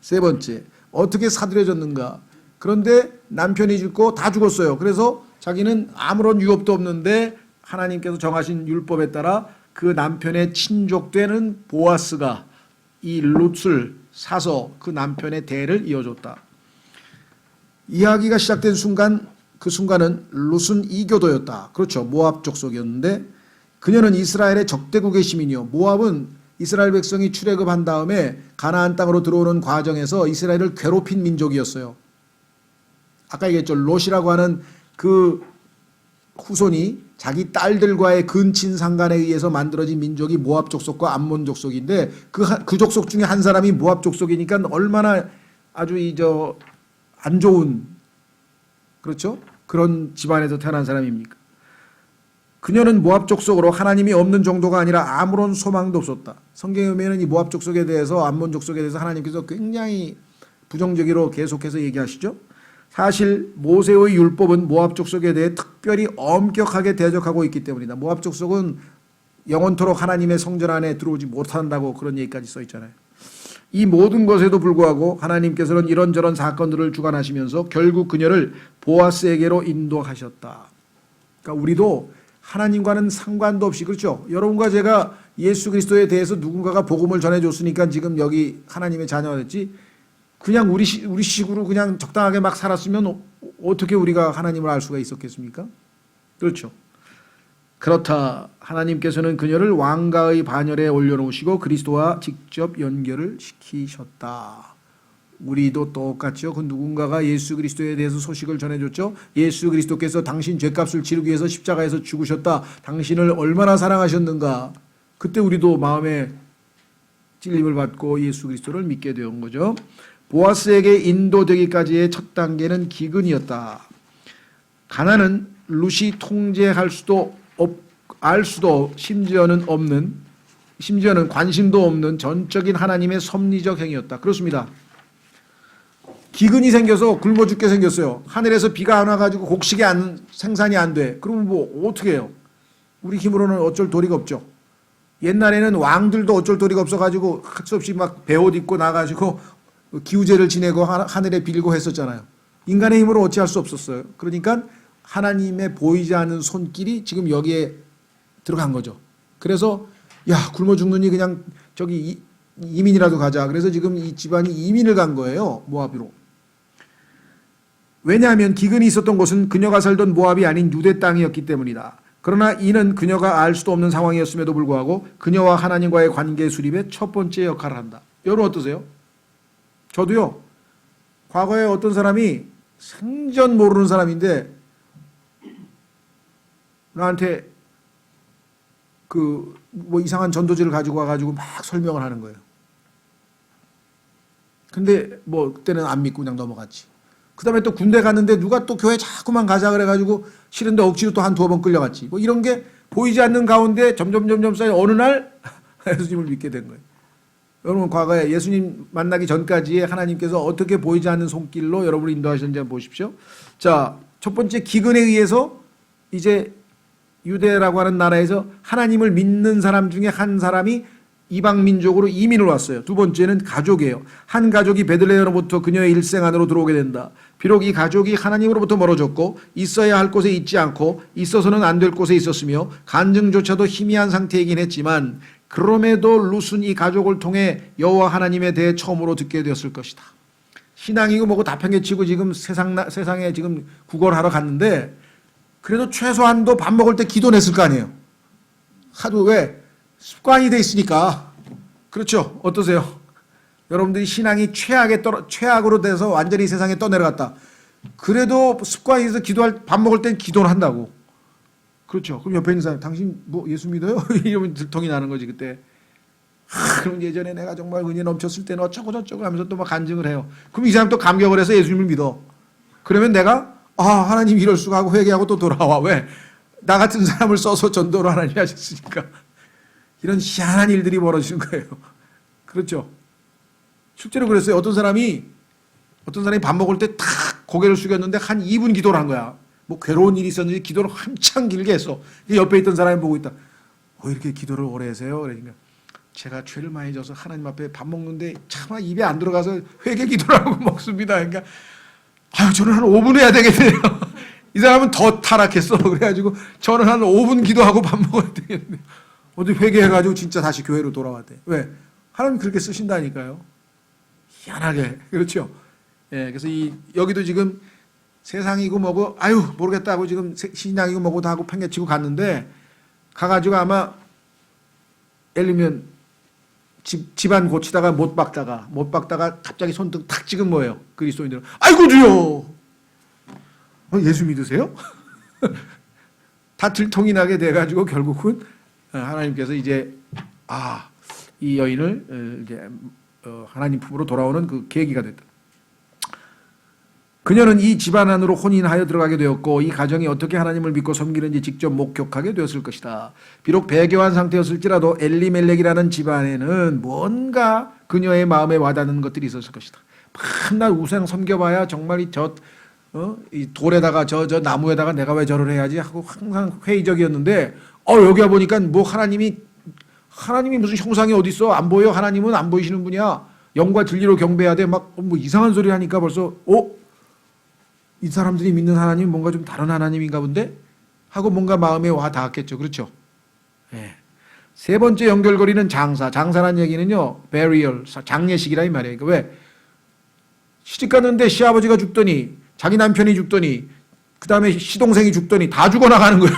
S1: 세 번째, 어떻게 사들여졌는가? 그런데 남편이 죽고 다 죽었어요. 그래서 자기는 아무런 유업도 없는데 하나님께서 정하신 율법에 따라 그 남편의 친족되는 보아스가 이 룻을 사서 그 남편의 대를 이어줬다. 이야기가 시작된 순간, 그 순간은 룻은 이교도였다. 그렇죠. 모압 족속이었는데 그녀는 이스라엘의 적대국의 시민이요. 모압은 이스라엘 백성이 출애굽한 다음에 가나안 땅으로 들어오는 과정에서 이스라엘을 괴롭힌 민족이었어요. 아까 얘기했죠. 롯이라고 하는 그 후손이 자기 딸들과의 근친 상간에 의해서 만들어진 민족이 모압 족속과 암몬 족속인데 그 족속 중에 한 사람이 모압 족속이니까 얼마나 아주 안 좋은, 그렇죠? 그런 집안에서 태어난 사람입니까? 그녀는 모압 족속으로 하나님이 없는 정도가 아니라 아무런 소망도 없었다. 성경에 보면 이 모압 족속에 대해서, 암몬 족속에 대해서 하나님께서 굉장히 부정적으로 계속해서 얘기하시죠. 사실 모세의 율법은 모압 족속에 대해 특별히 엄격하게 대적하고 있기 때문이다. 모압 족속은 영원토록 하나님의 성전 안에 들어오지 못한다고 그런 얘기까지 써 있잖아요. 이 모든 것에도 불구하고 하나님께서는 이런저런 사건들을 주관하시면서 결국 그녀를 보아스에게로 인도하셨다. 그러니까 우리도 하나님과는 상관도 없이, 그렇죠? 여러분과 제가 예수 그리스도에 대해서 누군가가 복음을 전해줬으니까 지금 여기 하나님의 자녀가 됐지, 그냥 우리 식으로 그냥 적당하게 막 살았으면 어떻게 우리가 하나님을 알 수가 있었겠습니까? 그렇죠. 그렇다. 하나님께서는 그녀를 왕가의 반열에 올려놓으시고 그리스도와 직접 연결을 시키셨다. 우리도 똑같죠. 그 누군가가 예수 그리스도에 대해서 소식을 전해줬죠. 예수 그리스도께서 당신 죄값을 치르기 위해서 십자가에서 죽으셨다. 당신을 얼마나 사랑하셨는가. 그때 우리도 마음에 찔림을 받고 예수 그리스도를 믿게 된 거죠. 보아스에게 인도되기까지의 첫 단계는 기근이었다. 가난은 룻이 통제할 수도 알 수도 심지어는 관심도 없는 전적인 하나님의 섭리적 행위였다. 그렇습니다. 기근이 생겨서 굶어 죽게 생겼어요. 하늘에서 비가 안 와가지고 곡식이 생산이 안 돼. 그러면 뭐 어떻게 해요? 우리 힘으로는 어쩔 도리가 없죠. 옛날에는 왕들도 어쩔 도리가 없어가지고 할 수 없이 막 베옷 입고 나가지고 기우제를 지내고 하늘에 빌고 했었잖아요. 인간의 힘으로 어찌할 수 없었어요. 그러니까 하나님의 보이지 않는 손길이 지금 여기에 들어간 거죠. 그래서 굶어 죽느니 그냥 저기 이민이라도 가자. 그래서 지금 이 집안이 이민을 간 거예요. 모압으로. 왜냐하면 기근이 있었던 곳은 그녀가 살던 모압이 아닌 유대 땅이었기 때문이다. 그러나 이는 그녀가 알 수도 없는 상황이었음에도 불구하고 그녀와 하나님과의 관계 수립의 첫 번째 역할을 한다. 여러분 어떠세요? 저도요. 과거에 어떤 사람이 생전 모르는 사람인데 나한테 뭐 이상한 전도지를 가지고 와가지고 막 설명을 하는 거예요. 근데 뭐 그때는 안 믿고 그냥 넘어갔지. 그 다음에 또 군대 갔는데 누가 또 교회 자꾸만 가자 그래가지고 싫은데 억지로 또 한 두어 번 끌려갔지. 뭐 이런 게 보이지 않는 가운데 점점 쌓여 어느 날 예수님을 믿게 된 거예요. 여러분 과거에 예수님 만나기 전까지의 하나님께서 어떻게 보이지 않는 손길로 여러분을 인도하셨는지 한번 보십시오. 자, 첫 번째 기근에 의해서 이제 유대라고 하는 나라에서 하나님을 믿는 사람 중에 한 사람이 이방 민족으로 이민을 왔어요. 두 번째는 가족이에요. 한 가족이 베들레헴으로부터 그녀의 일생 안으로 들어오게 된다. 비록 이 가족이 하나님으로부터 멀어졌고 있어야 할 곳에 있지 않고 있어서는 안 될 곳에 있었으며 간증조차도 희미한 상태이긴 했지만 그럼에도 룻은 이 가족을 통해 여호와 하나님에 대해 처음으로 듣게 되었을 것이다. 신앙이고 뭐고 다 팽개치고 지금 세상에 지금 구걸하러 갔는데 그래도 최소한도 밥 먹을 때 기도 냈을 거 아니에요. 하도 왜 습관이 돼 있으니까. 그렇죠? 어떠세요? 여러분들이 신앙이 최악으로 돼서 완전히 세상에 떠내려갔다. 그래도 습관이 있어서 밥 먹을 땐 기도를 한다고. 그렇죠? 그럼 옆에 있는 사람, 당신 뭐 예수 믿어요? 이러면 들통이 나는 거지, 그때. 그럼 예전에 내가 정말 은혜 넘쳤을 때는 어쩌고 저쩌고 하면서 또 막 간증을 해요. 그럼 이 사람 또 감격을 해서 예수님을 믿어. 그러면 내가, 하나님 이럴 수가 하고 회개하고 또 돌아와. 왜? 나 같은 사람을 써서 전도를 하나님이 하셨으니까. 이런 희한한 일들이 벌어지는 거예요. 그렇죠? 실제로 그랬어요. 어떤 사람이 밥 먹을 때 탁 고개를 숙였는데 한 2분 기도를 한 거야. 뭐 괴로운 일이 있었는지 기도를 한참 길게 했어. 옆에 있던 사람이 보고 있다. 이렇게 기도를 오래 하세요? 그러니까 제가 죄를 많이 져서 하나님 앞에 밥 먹는데 차마 입에 안 들어가서 회개 기도를 하고 먹습니다. 그러니까 저는 한 5분 해야 되겠네요. 이 사람은 더 타락했어. 그래가지고 저는 한 5분 기도하고 밥 먹어야 되겠네. 어디 회개해가지고 진짜 다시 교회로 돌아왔대. 왜? 하나님 그렇게 쓰신다니까요. 희한하게. 그렇죠? 예, 그래서 여기도 지금 세상이고 뭐고, 모르겠다 하고 지금 신앙이고 뭐고 다 하고 팽개치고 갔는데, 가가지고 아마, 예를 들면, 집안 고치다가 못 박다가 갑자기 손등 탁 찍은 거예요. 그리스도인들은. 아이고, 주여! 예수 믿으세요? 다 들통이 나게 돼가지고 결국은 하나님께서 이제, 이 여인을 이제 하나님 품으로 돌아오는 그 계기가 됐다. 그녀는 이 집안 안으로 혼인하여 들어가게 되었고 이 가정이 어떻게 하나님을 믿고 섬기는지 직접 목격하게 되었을 것이다. 비록 배교한 상태였을지라도 엘리멜렉이라는 집안에는 뭔가 그녀의 마음에 와닿는 것들이 있었을 것이다. 맨날 우상 섬겨봐야 정말 이 돌에다가 저 나무에다가 내가 왜 저를 해야지 하고 항상 회의적이었는데 여기 와보니까 뭐 하나님이 무슨 형상이 어디 있어? 안 보여? 하나님은 안 보이시는 분이야. 영과 진리로 경배해야 돼. 막 뭐 이상한 소리 하니까 벌써 이 사람들이 믿는 하나님은 뭔가 좀 다른 하나님인가 본데? 하고 뭔가 마음에 와 닿았겠죠. 그렇죠? 네. 세 번째 연결고리는 장사. 장사란 얘기는요. burial, 장례식이라 이 말이에요. 그러니까 왜? 시집 갔는데 시아버지가 죽더니 자기 남편이 죽더니 그 다음에 시동생이 죽더니 다 죽어나가는 거야.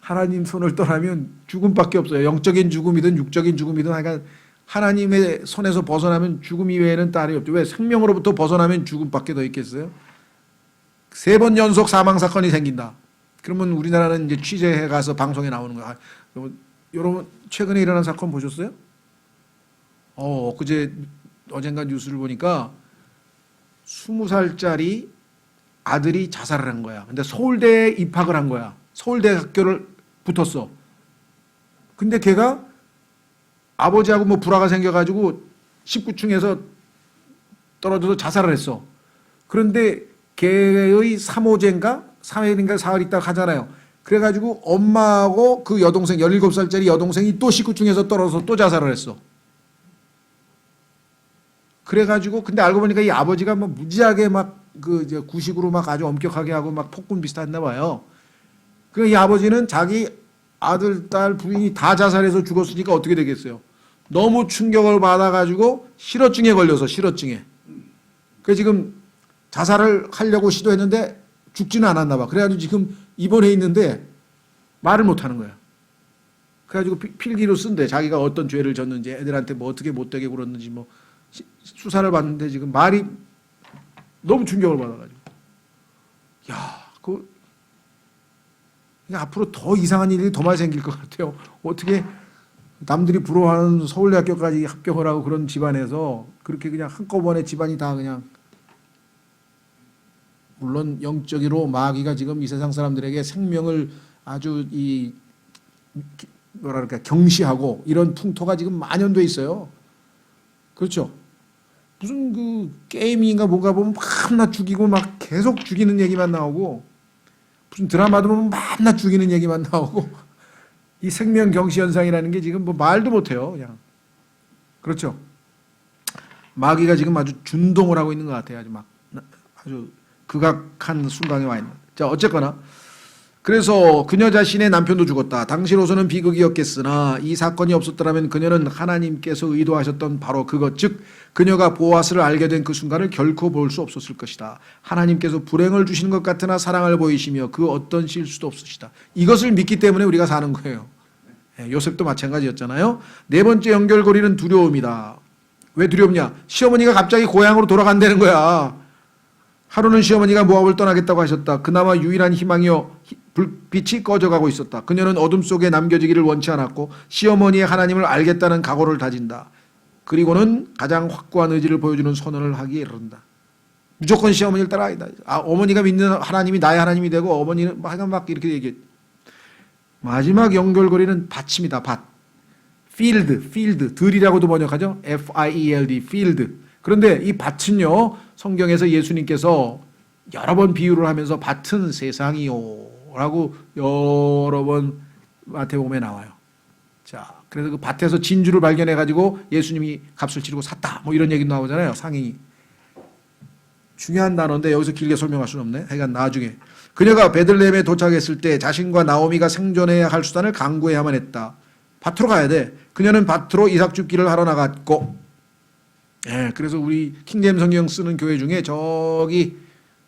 S1: 하나님 손을 떠나면 죽음밖에 없어요. 영적인 죽음이든 육적인 죽음이든 하여간 하나님의 손에서 벗어나면 죽음 이외에는 딸이 없죠. 왜? 생명으로부터 벗어나면 죽음밖에 더 있겠어요? 3번 연속 사망 사건이 생긴다. 그러면 우리나라는 이제 취재해 가서 방송에 나오는 거야. 여러분 최근에 일어난 사건 보셨어요? 그제 어젠가 뉴스를 보니까 20살짜리 아들이 자살을 한 거야. 근데 서울대에 입학을 한 거야. 서울대 학교를 붙었어. 근데 걔가 아버지하고 뭐 불화가 생겨가지고 19층에서 떨어져서 자살을 했어. 그런데 걔의 3호제인가 3일인가 4일 있다가 가잖아요. 그래가지고 엄마하고 그 여동생 17살짜리 여동생이 또 19층에서 떨어져서 또 자살을 했어. 그래가지고 근데 알고 보니까 이 아버지가 뭐 무지하게 막 구식으로 막 아주 엄격하게 하고 막 폭군 비슷했나 봐요. 그 이 아버지는 자기 아들, 딸, 부인이 다 자살해서 죽었으니까 어떻게 되겠어요? 너무 충격을 받아가지고 실어증에 걸려서 실어증에. 그래서 지금 자살을 하려고 시도했는데 죽지는 않았나 봐. 그래가지고 지금 입원해 있는데 말을 못하는 거야. 그래가지고 필기로 쓴대. 자기가 어떤 죄를 졌는지 애들한테 뭐 어떻게 못되게 굴었는지 뭐 수사를 받는데 지금 말이 너무 충격을 받아가지고. 앞으로 더 이상한 일이 더 많이 생길 것 같아요. 어떻게 남들이 부러워하는 서울대학교까지 합격을 하고 그런 집안에서 그렇게 그냥 한꺼번에 집안이 다 그냥 물론 영적으로 마귀가 지금 이 세상 사람들에게 생명을 아주 뭐랄까 경시하고 이런 풍토가 지금 만연돼 있어요. 그렇죠? 무슨 그 게임인가 뭔가 보면 밤낮 죽이고 막 계속 죽이는 얘기만 나오고 무슨 드라마도 보면 밤낮 죽이는 얘기만 나오고 이 생명 경시 현상이라는 게 지금 뭐 말도 못해요. 그냥 그렇죠? 마귀가 지금 아주 준동을 하고 있는 것 같아요. 아주 극악한 순간에 와 있는. 자, 어쨌거나 그래서 그녀 자신의 남편도 죽었다. 당시로서는 비극이었겠으나 이 사건이 없었더라면 그녀는 하나님께서 의도하셨던 바로 그것, 즉 그녀가 보아스를 알게 된 그 순간을 결코 볼 수 없었을 것이다. 하나님께서 불행을 주시는 것 같으나 사랑을 보이시며 그 어떤 실수도 없으시다. 이것을 믿기 때문에 우리가 사는 거예요. 요셉도 마찬가지였잖아요. 네 번째 연결고리는 두려움이다. 왜 두렵냐? 시어머니가 갑자기 고향으로 돌아간다는 거야. 하루는 시어머니가 모압을 떠나겠다고 하셨다. 그나마 유일한 희망이요 불빛이 꺼져가고 있었다. 그녀는 어둠 속에 남겨지기를 원치 않았고 시어머니의 하나님을 알겠다는 각오를 다진다. 그리고는 가장 확고한 의지를 보여주는 선언을 하기에 이른다. 무조건 시어머니를 따라가야 돼. 어머니가 믿는 하나님이 나의 하나님이 되고 어머니는 막 이렇게 얘기해. 마지막 연결고리는 밭입니다. 밭. field, 들이라고도 번역하죠. F-I-E-L-D, field. 그런데 이 밭은요, 성경에서 예수님께서 여러 번 비유를 하면서 밭은 세상이요 라고 여러 번 마태복음에 나와요. 자, 그래서 그 밭에서 진주를 발견해가지고 예수님이 값을 치르고 샀다. 뭐 이런 얘기 나오잖아요. 상인이. 중요한 단어인데 여기서 길게 설명할 수는 없네. 하여간 나중에. 그녀가 베들레헴에 도착했을 때 자신과 나오미가 생존해야 할 수단을 강구해야만 했다. 밭으로 가야 돼. 그녀는 밭으로 이삭 줍기를 하러 나갔고, 그래서 우리 킹제임 성경 쓰는 교회 중에 저기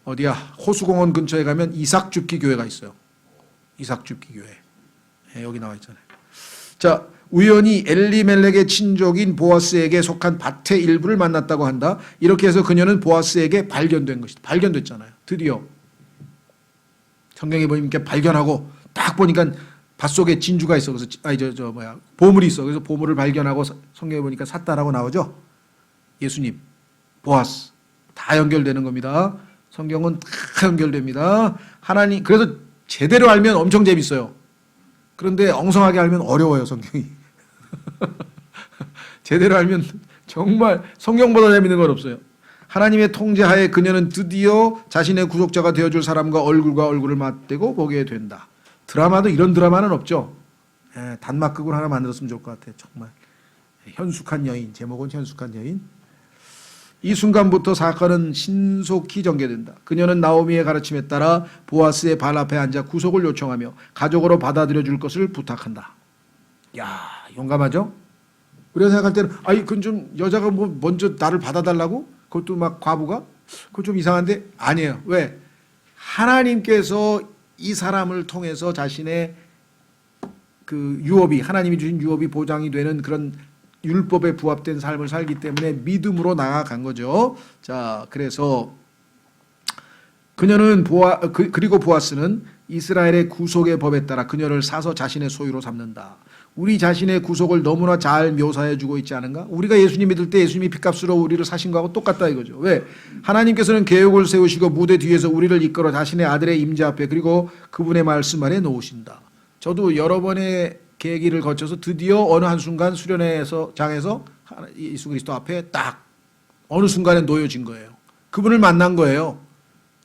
S1: 어디야 호수공원 근처에 가면 이삭 줍기 교회가 있어요. 이삭 줍기 교회. 여기 나와 있잖아요. 자, 우연히 엘리멜렉의 친족인 보아스에게 속한 밭의 일부를 만났다고 한다. 이렇게 해서 그녀는 보아스에게 발견된 것이다. 발견됐잖아요. 드디어 성경에 보니까 발견하고 딱 보니까 밭속에 진주가 있어. 그래서 보물이 있어. 그래서 보물을 발견하고 성경에 보니까 샀다라고 나오죠. 예수님, 보아스 다 연결되는 겁니다. 성경은 다 연결됩니다. 하나님, 그래서 제대로 알면 엄청 재밌어요. 그런데 엉성하게 알면 어려워요, 성경이. 제대로 알면 정말 성경보다 재밌는 건 없어요. 하나님의 통제하에 그녀는 드디어 자신의 구속자가 되어줄 사람과 얼굴과 얼굴을 맞대고 보게 된다. 드라마도 이런 드라마는 없죠. 단막극을 하나 만들었으면 좋을 것 같아요. 정말 현숙한 여인, 제목은 현숙한 여인. 이 순간부터 사건은 신속히 전개된다. 그녀는 나오미의 가르침에 따라 보아스의 발 앞에 앉아 구속을 요청하며 가족으로 받아들여 줄 것을 부탁한다. 야, 용감하죠? 우리가 생각할 때는 그건 좀 여자가 뭐 먼저 나를 받아달라고? 그것도 막 과부가? 그거 좀 이상한데? 아니에요. 왜? 하나님께서 이 사람을 통해서 자신의 그 유업이, 하나님이 주신 유업이 보장이 되는 그런 율법에 부합된 삶을 살기 때문에 믿음으로 나아간 거죠. 자, 그래서 그녀는 그리고 보아스는 이스라엘의 구속의 법에 따라 그녀를 사서 자신의 소유로 삼는다. 우리 자신의 구속을 너무나 잘 묘사해 주고 있지 않은가? 우리가 예수님 믿을 때 예수님이 핏값으로 우리를 사신 거하고 똑같다 이거죠. 왜? 하나님께서는 계획을 세우시고 무대 뒤에서 우리를 이끌어 자신의 아들의 임재 앞에 그리고 그분의 말씀 아래 놓으신다. 저도 여러 번의 계기를 거쳐서 드디어 어느 한순간 수련회에서 장에서 예수 그리스도 앞에 딱 어느 순간에 놓여진 거예요. 그분을 만난 거예요.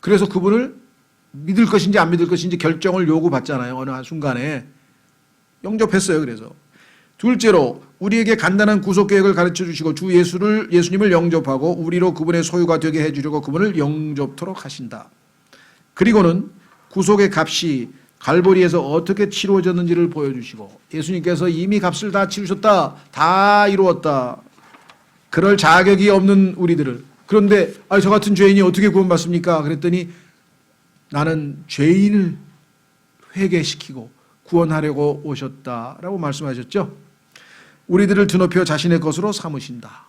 S1: 그래서 그분을 믿을 것인지 안 믿을 것인지 결정을 요구받잖아요. 어느 한순간에. 영접했어요. 그래서. 둘째로 우리에게 간단한 구속 계획을 가르쳐 주시고 예수님을 영접하고 우리로 그분의 소유가 되게 해 주려고 그분을 영접토록 하신다. 그리고는 구속의 값이 갈보리에서 어떻게 치루어졌는지를 보여주시고 예수님께서 이미 값을 다 치르셨다. 다 이루었다. 그럴 자격이 없는 우리들을. 그런데 저 같은 죄인이 어떻게 구원받습니까? 그랬더니 나는 죄인을 회개시키고 구원하려고 오셨다라고 말씀하셨죠. 우리들을 드높여 자신의 것으로 삼으신다.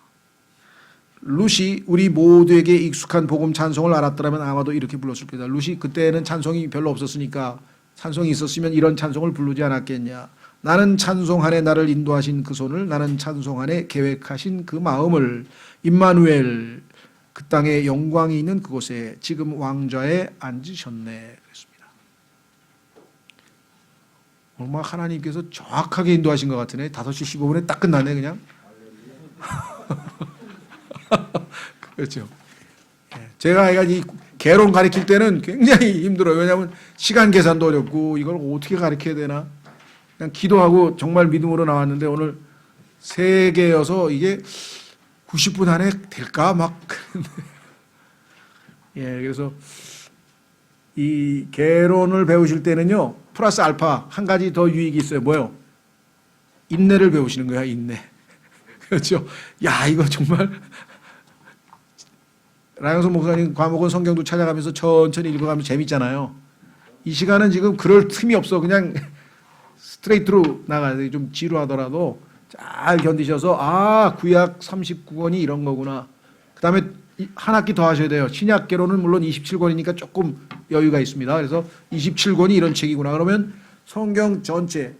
S1: 룻이 우리 모두에게 익숙한 복음 찬송을 알았더라면 아마도 이렇게 불렀을 거다. 룻이 그때는 찬송이 별로 없었으니까 찬송이 있었으면 이런 찬송을 부르지 않았겠냐. 나는 찬송하네 나를 인도하신 그 손을, 나는 찬송하네 계획하신 그 마음을. 임마누엘, 그 땅에 영광이 있는 그곳에 지금 왕좌에 앉으셨네. 그랬습니다. 얼마 하나님께서 정확하게 인도하신 것 같으네. 5시 15분에 딱 끝나네 그냥. 그렇죠. 제가 이 개론 가르칠 때는 굉장히 힘들어요. 왜냐하면 시간 계산도 어렵고 이걸 어떻게 가르쳐야 되나. 그냥 기도하고 정말 믿음으로 나왔는데 오늘 세 개여서 이게 90분 안에 될까 막. 예, 그래서 이 개론을 배우실 때는요 플러스 알파 한 가지 더 유익이 있어요. 뭐요? 인내를 배우시는 거야. 인내. 그렇죠. 야 이거 정말 라영석 목사님 과목은 성경도 찾아가면서 천천히 읽어가면서 재밌잖아요. 이 시간은 지금 그럴 틈이 없어. 그냥 스트레이트로 나가야 돼. 좀 지루하더라도 잘 견디셔서 아 구약 39권이 이런 거구나. 그 다음에 한 학기 더 하셔야 돼요. 신약계로는 물론 27권이니까 조금 여유가 있습니다. 그래서 27권이 이런 책이구나. 그러면 성경 전체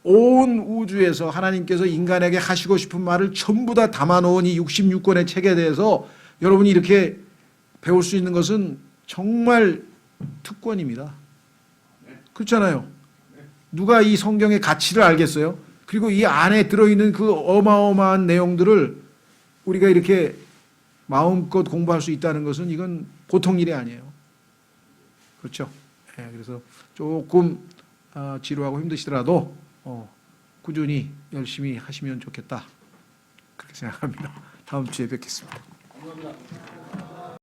S1: 온 우주에서 하나님께서 인간에게 하시고 싶은 말을 전부 다 담아놓은 이 66권의 책에 대해서 여러분이 이렇게 배울 수 있는 것은 정말 특권입니다. 그렇잖아요. 누가 이 성경의 가치를 알겠어요? 그리고 이 안에 들어있는 그 어마어마한 내용들을 우리가 이렇게 마음껏 공부할 수 있다는 것은 이건 보통 일이 아니에요. 그렇죠? 네, 그래서 조금 지루하고 힘드시더라도 꾸준히 열심히 하시면 좋겠다. 그렇게 생각합니다. 다음 주에 뵙겠습니다.
S2: 감사합니다.